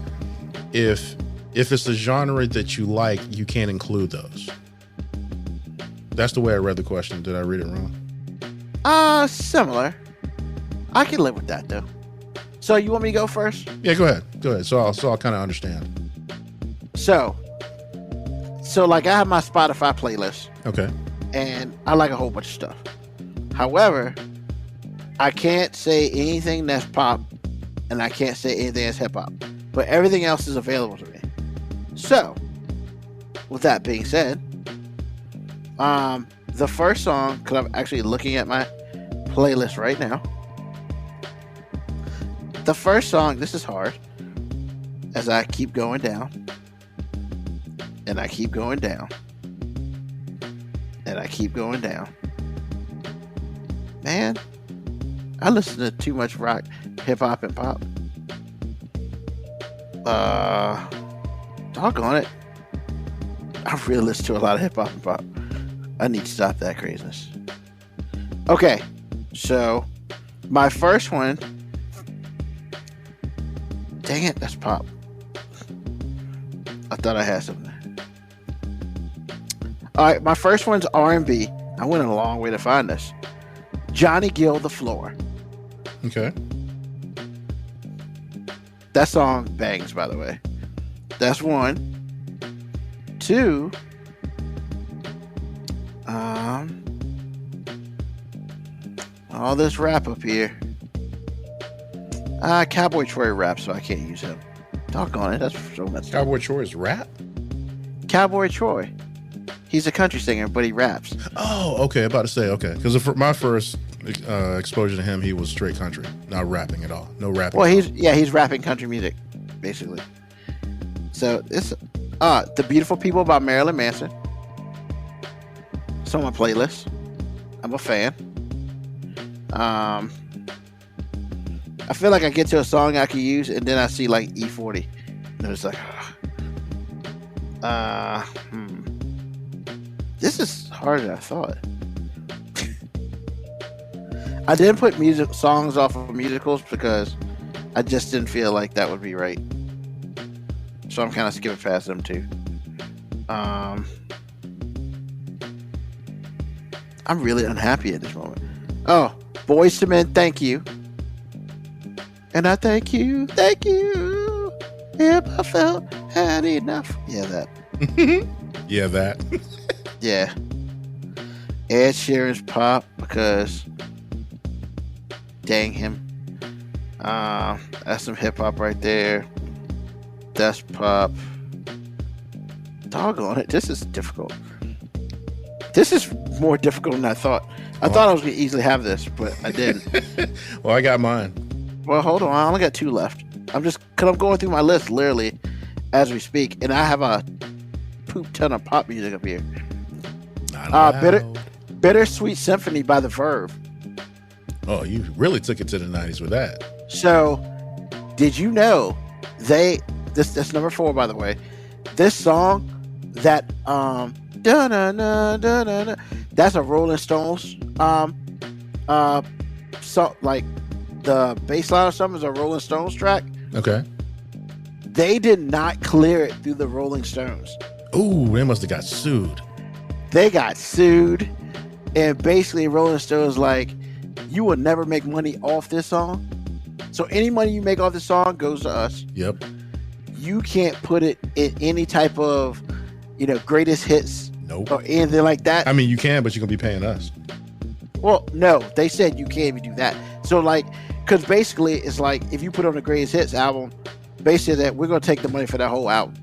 if it's a genre that you like, you can't include those. That's the way I read the question. Did I read it wrong? Similar. I can live with that though. So you want me to go first? Yeah, go ahead. Go ahead. So I'll kind of understand. So like I have my Spotify playlist Okay. and I like a whole bunch of stuff. However, I can't say anything that's pop and I can't say anything that's hip hop. But everything else is available to me. So, with that being said, the first song, because I'm actually looking at my playlist right now. The first song, this is hard, as I keep going down, and I keep going down, and I keep going down. Man, I listen to too much rock, hip hop, and pop. Doggone it. I really listen to a lot of hip hop and pop. I need to stop that craziness. Okay, so my first one. Dang it, that's pop. I thought I had something. All right, my first one's R&B. I went a long way to find this. Johnny Gill, The Floor. Okay. That song bangs, by the way. That's one. Two. All this rap up here. Cowboy Troy raps, so I can't use him. Doggone it, that's so messed up. Cowboy Troy's rap? Cowboy Troy. He's a country singer, but he raps. Oh, okay. About to say, okay. Because my first exposure to him, he was straight country, not rapping at all. No rapping. Well, he's rapping country music, basically. So it's The Beautiful People by Marilyn Manson. It's on my playlist. I'm a fan. I feel like I get to a song I can use, and then I see like E40, and it's like, this is harder than I thought. I didn't put songs off of musicals because I just didn't feel like that would be right. So I'm kind of skipping past them too. I'm really unhappy at this moment. Oh, Boyz II Men, Thank You. And I thank you, if I felt had enough. Yeah, that. Yeah, that. Yeah. Ed Sheeran's pop because dang him. That's some hip hop right there. That's pop. Doggone it, this is difficult. This is more difficult than I thought. I thought I was going to easily have this, but I didn't. Well, I got mine. Well, hold on. I only got 2 left. Because I'm going through my list literally as we speak, and I have a poop ton of pop music up here. Bittersweet Symphony by The Verve. Oh, you really took it to the 90s with that. So, did you know that's number 4, by the way. This song, that that's a Rolling Stones so like the bass line or something is a Rolling Stones track. Okay. They did not clear it through the Rolling Stones. Ooh, they must have got sued. They got sued, and basically Rolling Stones like, you will never make money off this song. So any money you make off this song goes to us. Yep. you can't put it in any type of, greatest hits Nope. or anything like that. I mean, you can, but you're gonna be paying us. Well, no, they said you can't even do that. So because basically it's like if you put on the greatest hits album, basically that we're gonna take the money for that whole album.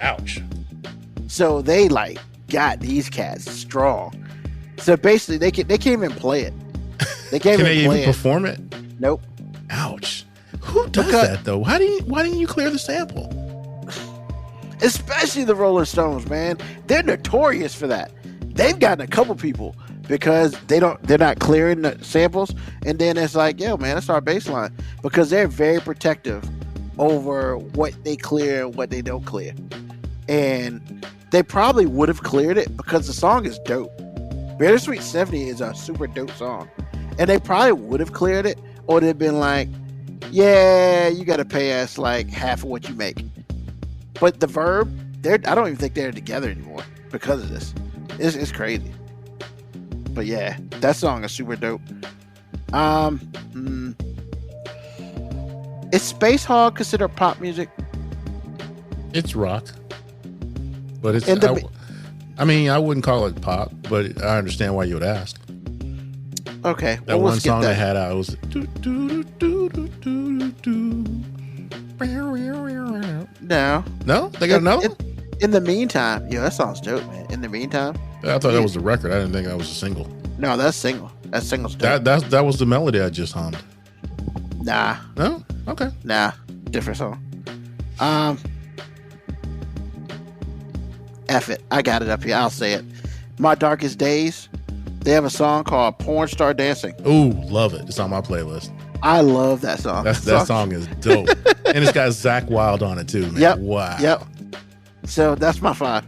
Ouch. So they got these cats strong. So basically they can't even play it. They can't Can they even play even it. perform it? Nope. Ouch. Who does that though? Why didn't you clear the sample? Especially the Rolling Stones, man. They're notorious for that. They've gotten a couple people because they're not clearing the samples, and then it's like, yo, man, that's our baseline, because they're very protective over what they clear and what they don't clear. And they probably would have cleared it because the song is dope. Bittersweet Symphony is a super dope song, and they probably would have cleared it, or they've been like, yeah, you got to pay us half of what you make. But the Verb, I don't even think they're together anymore because of this. It's crazy. But yeah, that song is super dope. Is Space Hog considered pop music? It's rock, but it's. I mean, I wouldn't call it pop, but I understand why you would ask. Okay, that one song they had out was. Do, do, do, do, do, do, do. No, they got another one? In the Meantime. Yeah, that song's dope, man. In the Meantime. I thought that was the record. I didn't think that was a single. No, that's single. That single's dope. That was the melody I just hummed. Nah. No? Okay. Nah. Different song. F it. I got it up here. I'll say it. My Darkest Days. They have a song called Porn Star Dancing. Ooh, love it. It's on my playlist. I love that song. That song is dope. And it's got Zach Wilde on it too, man. Yep. Wow. Yep. So that's my 5.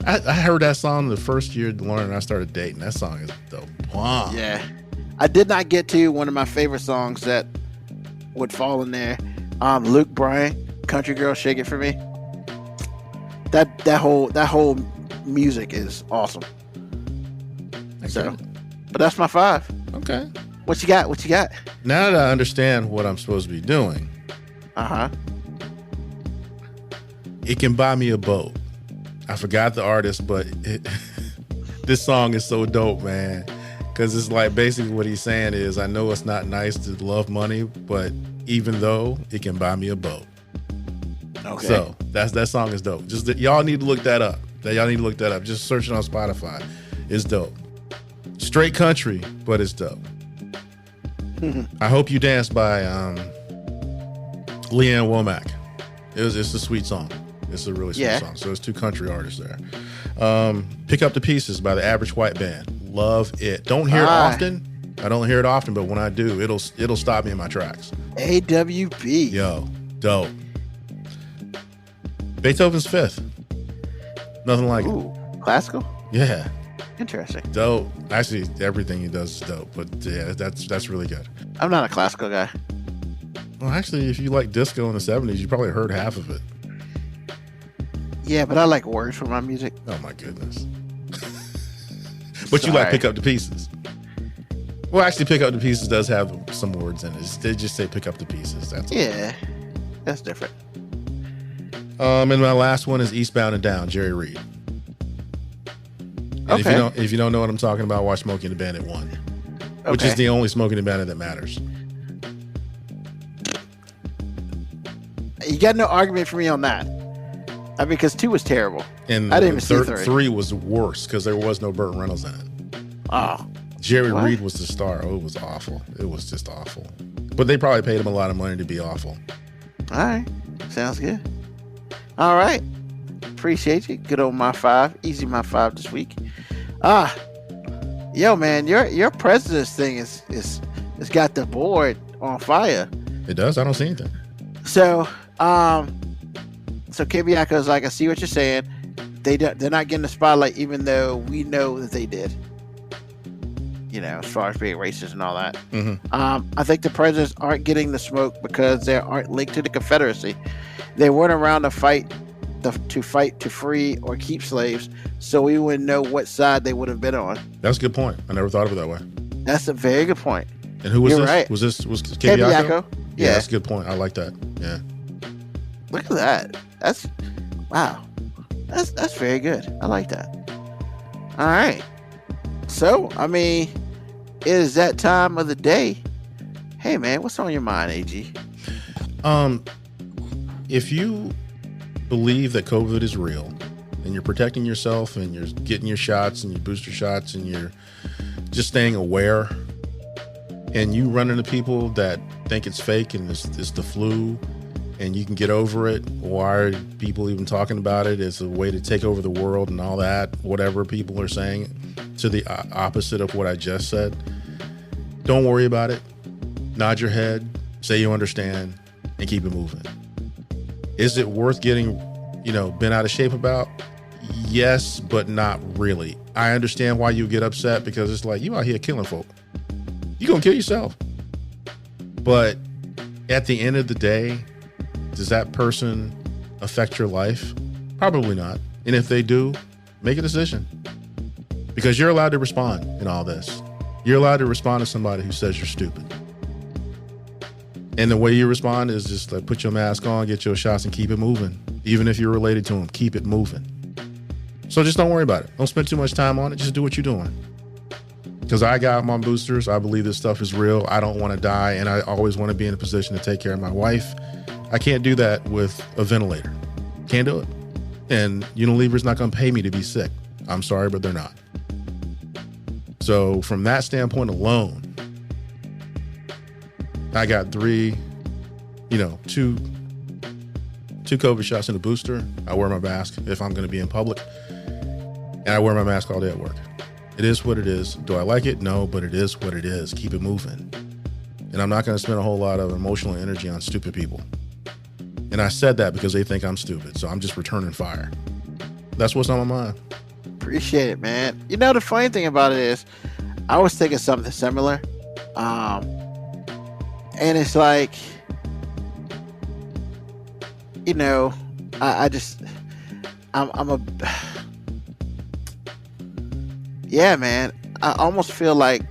I heard that song the first year Lauren and I started dating. That song is dope. Wow. Yeah. I did not get to one of my favorite songs that would fall in there. Luke Bryan, Country Girl, Shake It For Me. That whole music is awesome. So, but that's my 5. Okay. What you got? Now that I understand what I'm supposed to be doing, it can buy me a boat. I forgot the artist, but this song is so dope, man. Because it's like basically what he's saying is, I know it's not nice to love money, but even though it can buy me a boat. Okay. So that song is dope. Just y'all need to look that up. Just search it on Spotify. It's dope. Straight country, but it's dope. I Hope You Dance by Leanne Womack. It's a sweet song. It's a really sweet song. So there's 2 country artists there. Pick Up the Pieces by the Average White Band. Love it. Don't hear it often. I don't hear it often, but when I do, it'll stop me in my tracks. AWB. Yo, dope. Beethoven's Fifth. Nothing like it. Classical? Yeah. Interesting. Dope. Actually, everything he does is dope, but yeah, that's really good. I'm not a classical guy. Well, actually, if you like disco in the 70s, you probably heard half of it. Yeah, but I like words for my music. Oh my goodness. But you like Pick Up the Pieces. Well, actually, Pick Up the Pieces does have some words in it. They just say Pick Up the Pieces. That's all. Yeah, that's different. And my last one is Eastbound and Down, Jerry Reed. And if you don't know what I'm talking about, watch Smokey and the Bandit 1, which is the only Smokey and the Bandit that matters. You got no argument for me on that. I mean, because 2 was terrible. And I didn't even see 3. 3 was worse because there was no Burt Reynolds in it. Oh. Jerry Reed was the star. Oh, it was awful. It was just awful. But they probably paid him a lot of money to be awful. All right. Sounds good. All right. Appreciate you. Good old my 5. Easy my 5 this week. Yo, man, your president's thing is got the board on fire. It does? I don't see anything. So Kibiako's like, I see what you're saying. They're not getting the spotlight, even though we know that they did. You know, as far as being racist and all that. Mm-hmm. I think the presidents aren't getting the smoke because they aren't linked to the Confederacy. They weren't around to fight to free or keep slaves, so we wouldn't know what side they would have been on. That's a good point. I never thought of it that way. That's a very good point. And who was You're this? right. Was Kibiako? Yeah, that's a good point. I like that. Yeah. Look at that. That's wow. That's very good. I like that. All right. So, I mean, it is that time of the day. Hey, man, what's on your mind, AG? If you believe that COVID is real and you're protecting yourself and you're getting your shots and your booster shots and you're just staying aware, and you run into people that think it's fake and it's the flu and you can get over it, why are people even talking about it as a way to take over the world and all that, whatever people are saying, to the opposite of what I just said, don't worry about it. Nod your head, say you understand, and keep it moving. Is it worth getting, bent out of shape about? Yes, but not really. I understand why you get upset, because it's like, you out here killing folk. You gonna kill yourself. But at the end of the day, does that person affect your life? Probably not. And if they do, make a decision. Because you're allowed to respond in all this. You're allowed to respond to somebody who says you're stupid. And the way you respond is just like, put your mask on, get your shots, and keep it moving. Even if you're related to them, keep it moving. So just don't worry about it. Don't spend too much time on it. Just do what you're doing. Because I got my boosters. I believe this stuff is real. I don't want to die. And I always want to be in a position to take care of my wife. I can't do that with a ventilator. Can't do it. And Unilever's not going to pay me to be sick. I'm sorry, but they're not. So from that standpoint alone, I got two COVID shots in a booster. I wear my mask if I'm going to be in public. And I wear my mask all day at work. It is what it is. Do I like it? No, but it is what it is. Keep it moving. And I'm not going to spend a whole lot of emotional energy on stupid people. And I said that because they think I'm stupid. So I'm just returning fire. That's what's on my mind. Appreciate it, man. The funny thing about it is, I was thinking something similar. And it's like, yeah, man. I almost feel like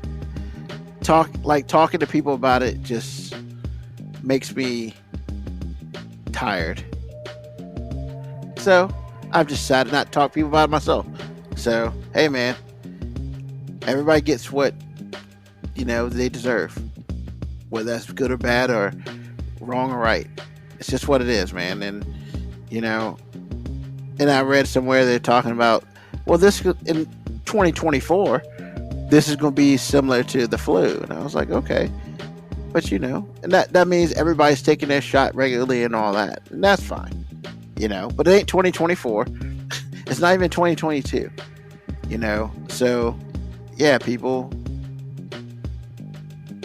talking to people about it just makes me tired. So I've decided not to talk to people about it myself. So, hey, man, everybody gets what, they deserve. Whether that's good or bad or wrong or right. It's just what it is, man. And, and I read somewhere they're talking about, well, this in 2024, this is going to be similar to the flu. And I was like, okay. But, and that means everybody's taking their shot regularly and all that. And that's fine, But it ain't 2024. It's not even 2022, So, yeah, people,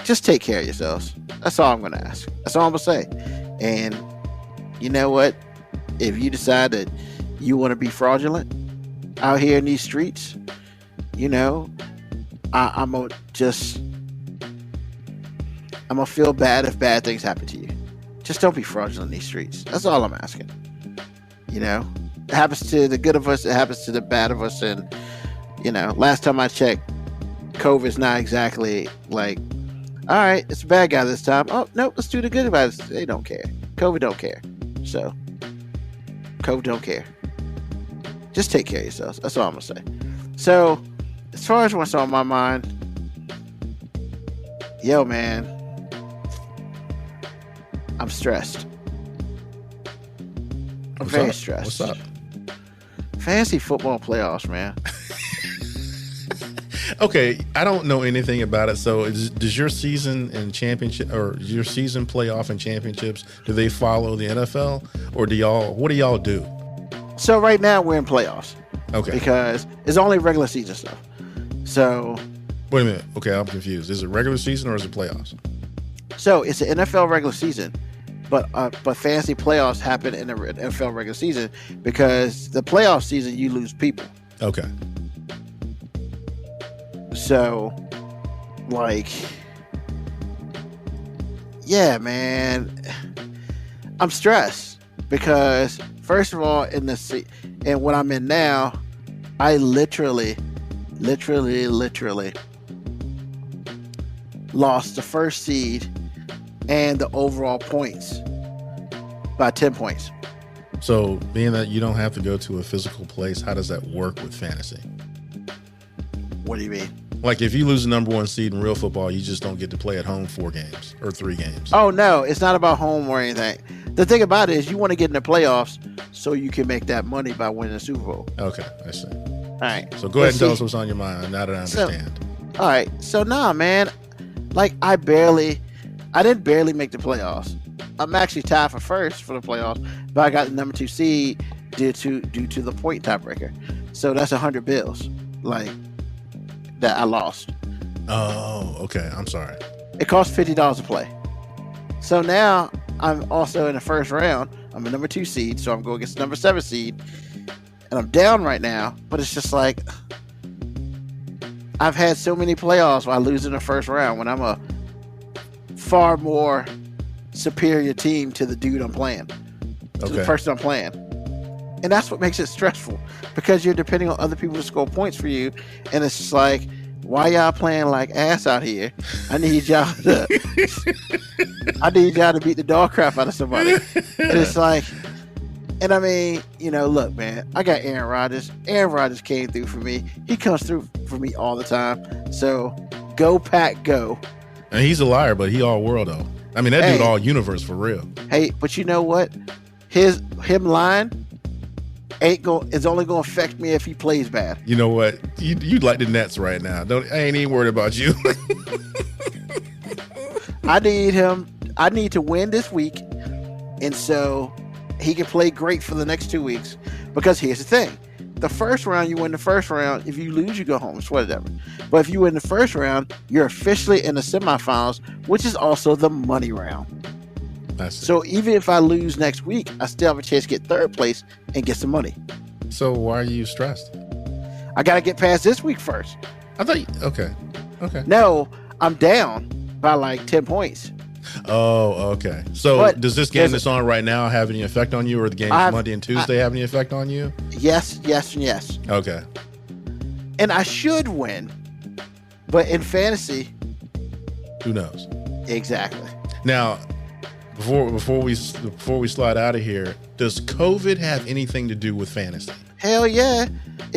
just take care of yourselves. That's all I'm going to ask. That's all I'm going to say. And you know what? If you decide that you want to be fraudulent out here in these streets, I'm going to feel bad if bad things happen to you. Just don't be fraudulent in these streets. That's all I'm asking. It happens to the good of us. It happens to the bad of us. And, last time I checked, COVID's not exactly like, all right, it's a bad guy this time. Oh, no, let's do the good about it. They don't care. COVID don't care. So, COVID don't care. Just take care of yourselves. That's all I'm going to say. So, as far as what's on my mind, yo, man, I'm stressed. I'm very stressed. What's up? Fantasy football playoffs, man. Okay, I don't know anything about it. So, does your season and championship, or your season playoff and championships, do they follow the NFL, or what do y'all do? So right now we're in playoffs. Okay. Because it's only regular season stuff. So. Wait a minute. Okay, I'm confused. Is it regular season or is it playoffs? So it's an NFL regular season, but fantasy playoffs happen in the NFL regular season, because the playoff season you lose people. Okay. So, yeah, man, I'm stressed because, first of all, and what I'm in now, I literally lost the first seed and the overall points by 10 points. So, being that you don't have to go to a physical place, how does that work with fantasy? What do you mean? Like, if you lose the number 1 seed in real football, you just don't get to play at home 4 games or 3 games. Oh, no, it's not about home or anything. The thing about it is you want to get in the playoffs so you can make that money by winning the Super Bowl. Okay, I see. All right. So go ahead and tell us what's on your mind now that I understand. All right. So, man, like I didn't barely make the playoffs. I'm actually tied for first for the playoffs, but I got the number 2 seed due to the point tiebreaker. So that's $100, like that I lost. Oh, okay. I'm sorry. It costs $50 to play. So now I'm also in the first round. I'm a number 2 seed, so I'm going against the number 7 seed, and I'm down right now. But it's just like I've had so many playoffs where I lose in the first round when I'm a far more superior team to the dude I'm playing, to the person I'm playing. And that's what makes it stressful, because you're depending on other people to score points for you, and it's just like, why y'all playing like ass out here? I need y'all to beat the dog crap out of somebody. And it's like, and I mean, look, man, I got Aaron Rodgers. Aaron Rodgers came through for me. He comes through for me all the time. So go Pack, go. And he's a liar, but he all world though. I mean, that dude all universe for real. Hey, but you know what? Him lying is only going to affect me if he plays bad. You know what? You like the Nets right now. I ain't even worried about you. I need to win this week, and so he can play great for the next 2 weeks. Because here's the thing. The first round, you win the first round. If you lose, you go home. It's whatever. But if you win the first round, you're officially in the semifinals, which is also the money round. So even if I lose next week, I still have a chance to get third place and get some money. So why are you stressed? I got to get past this week first. I thought okay. No, I'm down by like 10 points. Oh, okay. So does this game that's on right now have any effect on you, or the games Monday and Tuesday have any effect on you? Yes, and yes. Okay. And I should win, but in fantasy, who knows? Exactly. Now, before we slide out of here, does COVID have anything to do with fantasy? Hell yeah.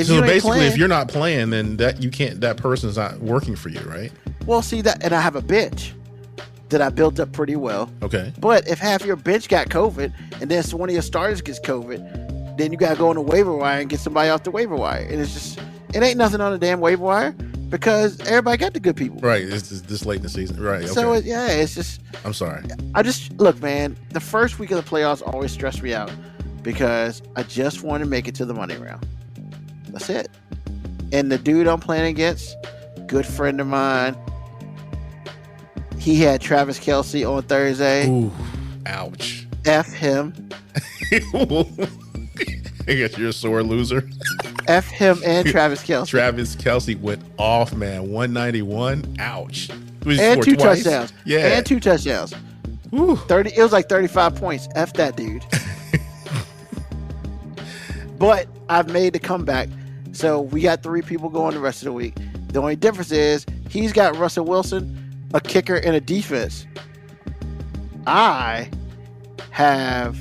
So basically, if you're not playing, then that person's not working for you, right? Well, see that, and I have a bench that I built up pretty well. Okay. But if half your bench got COVID, and then one of your starters gets COVID, then you got to go on the waiver wire and get somebody off the waiver wire. And it's just, it ain't nothing on the damn waiver wire, because everybody got the good people. Right. It's this late in the season. Right. Okay. So, it's just... I'm sorry. Look, man, the first week of the playoffs always stressed me out, because I just want to make it to the money round. That's it. And the dude I'm playing against, good friend of mine, he had Travis Kelce on Thursday. Ooh, ouch. F him. I guess you're a sore loser. F him and Travis Kelce. Travis Kelce went off, man. 191. Ouch. And 2 twice? touchdowns. Yeah. And 2 touchdowns. Woo. 30. It was like 35 points. F that dude. But I've made the comeback. So we got 3 people going the rest of the week. The only difference is he's got Russell Wilson, a kicker, and a defense. I have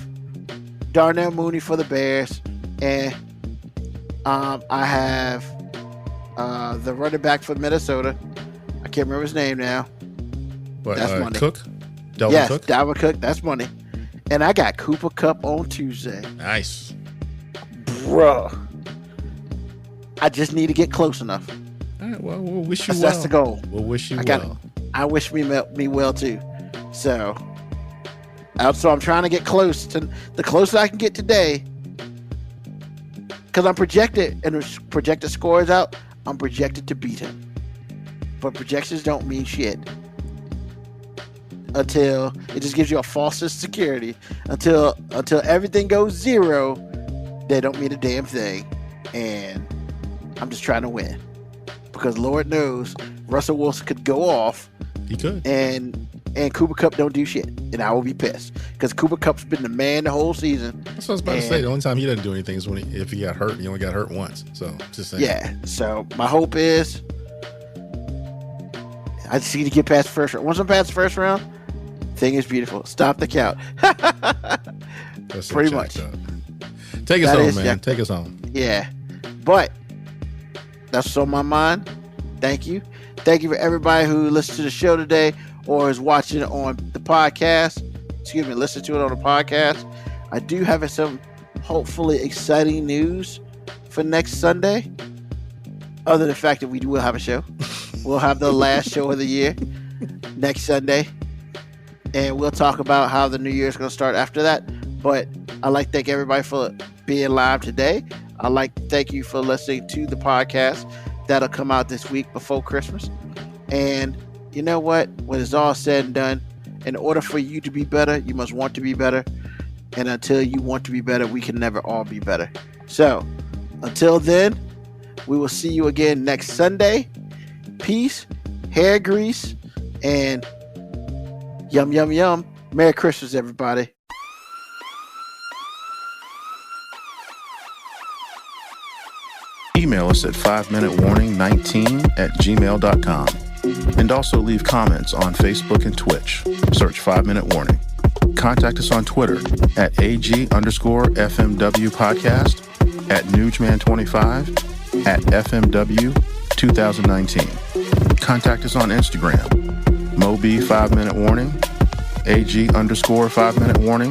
Darnell Mooney for the Bears, and I have the running back for Minnesota. I can't remember his name now. But, that's money. Cook? Dalvin yes, Cook? Dalvin Cook. That's money. And I got Cooper Kupp on Tuesday. Nice. Bruh. I just need to get close enough. All right, well, we'll wish you well. That's the goal. We'll wish you well. I wish me well too. So I'm trying to get close to the closest I can get today, because I'm projected, and projected scores out. I'm projected to beat him, but projections don't mean shit until it just gives you a false sense of security. Until everything goes 0, they don't mean a damn thing, and I'm just trying to win, because Lord knows Russell Wilson could go off. He could. And Cooper Kupp don't do shit, and I will be pissed, because Cooper Kupp's been the man the whole season. That's what I was about to say. The only time he doesn't do anything is if he got hurt. He only got hurt once. So just saying. Yeah. So my hope is I just need to get past the first round. Once I'm past the first round, thing is beautiful. Stop the count. That's so pretty jacked much. up. Take us That home, is man. jacked- Take us home. Yeah, but that's what's on my mind. Thank you. Thank you for everybody who listened to the show today or is watching it on the podcast. Excuse me, listen to it on the podcast. I do have some hopefully exciting news for next Sunday. Other than the fact that we will have a show. We'll have the last show of the year next Sunday. And we'll talk about how the new year is going to start after that. But I'd like to thank everybody for being live today. I'd like to thank you for listening to the podcast that'll come out this week before Christmas. And you know what? When it's all said and done, in order for you to be better, you must want to be better. And until you want to be better, we can never all be better. So until then, we will see you again next Sunday. Peace, hair grease, and yum, yum, yum. Merry Christmas, everybody. Email us at 5minutewarning19@gmail.com. And also leave comments on Facebook and Twitch. Search 5 Minute Warning. Contact us on Twitter at AG_FMW podcast, at Newsman25, at FMW 2019. Contact us on Instagram, Moby 5 Minute Warning, AG_5 Minute Warning,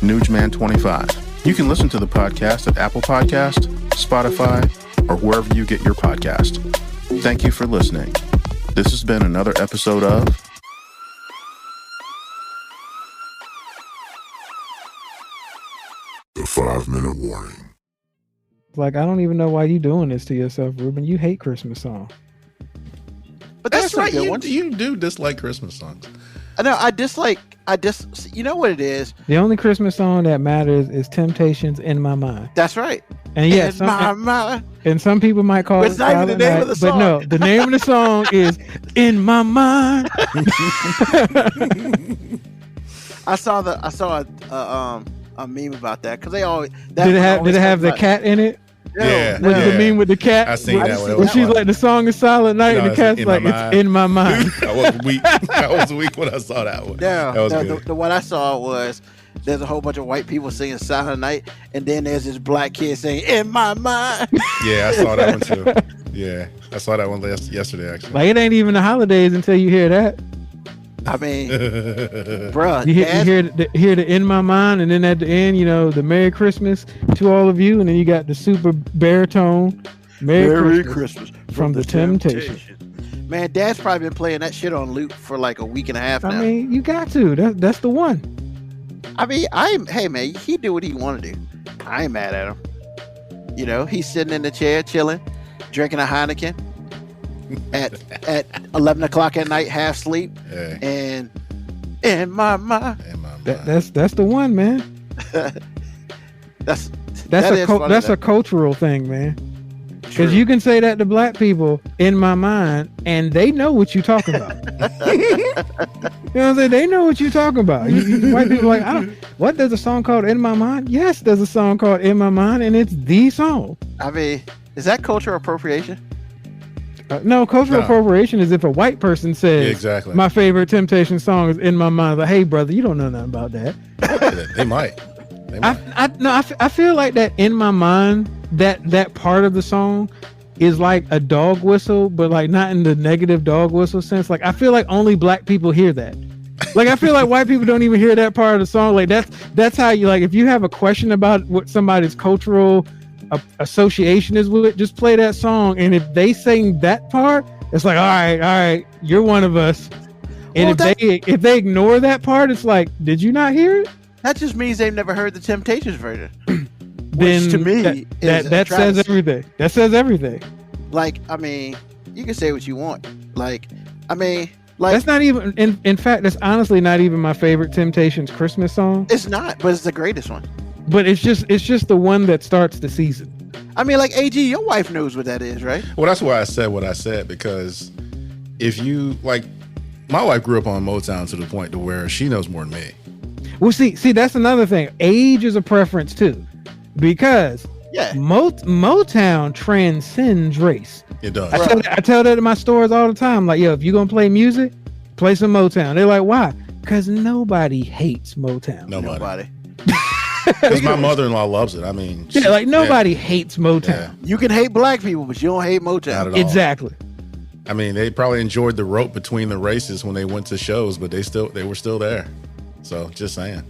Newsman25. You can listen to the podcast at Apple Podcast, Spotify, or wherever you get your podcast. Thank you for listening. This has been another episode of The 5 Minute Warning. Like, I don't even know why you doing this to yourself, Ruben. You hate Christmas songs. But That's some right. good You, ones. you do dislike Christmas songs. I know. You know what it is? The only Christmas song that matters is Temptations in My Mind. That's right. And yes, In my mind. and some people might call It's it not even Silent the name Night, of the but song. no, the name of the song is In My Mind. I saw a meme about that because they always Did it have the cat in it? Yeah. Was Yeah. the meme with the cat? I seen I that just one. seen It When was she's fun. like, the song is Silent Night, No, and the it's cat's In My like, Mind. it's in my mind. I was weak. I was weak when I saw that one. No, that was no, good. the one I saw was there's a whole bunch of white people singing Silent Night, and then there's this black kid saying "In My Mind." Yeah, I saw that one too. Yeah, I saw that one yesterday actually. Like, it ain't even the holidays until you hear that. I mean, bruh, You Dad- hear the In My Mind, and then at the end, the Merry Christmas to all of you, and then you got the super baritone Merry Christmas from the Temptations. Man, Dad's probably been playing that shit on loop for like a week and a half now. I mean, you got to. That's the one. Hey man, he do what he want to do. I ain't mad at him. He's sitting in the chair chilling, drinking a Heineken at 11 o'clock at night, half sleep, Yeah. and in my mind. In my mind. That's the one, man. That's That's a a cultural thing, man. True. Because you can say that to black people in my mind, and they know what you're talking about. You know what I'm saying? They know what you're talking about. White people are like, what? There's a song called In My Mind? Yes, there's a song called In My Mind, and it's the song. I mean, is that cultural appropriation? No, cultural No. appropriation is if a white person says, Yeah, exactly. my favorite Temptation song is In My Mind. Like, hey, brother, you don't know nothing about that. They might. They might. I feel like that In My Mind, that part of the song is like a dog whistle, but like not in the negative dog whistle sense. Like, I feel like only black people hear that. Like, I feel like white people don't even hear that part of the song. Like, that's how you, like, if you have a question about what somebody's cultural association is with, just play that song, and if they sing that part, it's like, all right, you're one of us. And Well, if they ignore that part, it's like, did you not hear it? That just means they've never heard the Temptations version. Then Which to me is that a says travesty. everything. That says everything. Like, I mean, you can say what you want. Like, I mean, like, That's not even. In fact, that's honestly not even my favorite Temptations Christmas song. it's not, but it's the greatest one. But it's just the one that starts the season. I mean, like, AG, your wife knows what that is, right? Well, that's why I said what I said, because if you like, my wife grew up on Motown to the point to where she knows more than me. Well, see, that's another thing. Age is a preference too, because Yeah. Motown transcends race. It does. I tell that in my stores all the time. Like, yo, if you're gonna play music, play some Motown. They're like, why? Because nobody hates Motown. Nobody. Because my mother-in-law loves it. I mean, Yeah, like nobody hates Motown. Yeah. You can hate black people, but you don't hate Motown. Not at all. Exactly. I mean, they probably enjoyed the rope between the races when they went to shows, but they were still there. So just saying.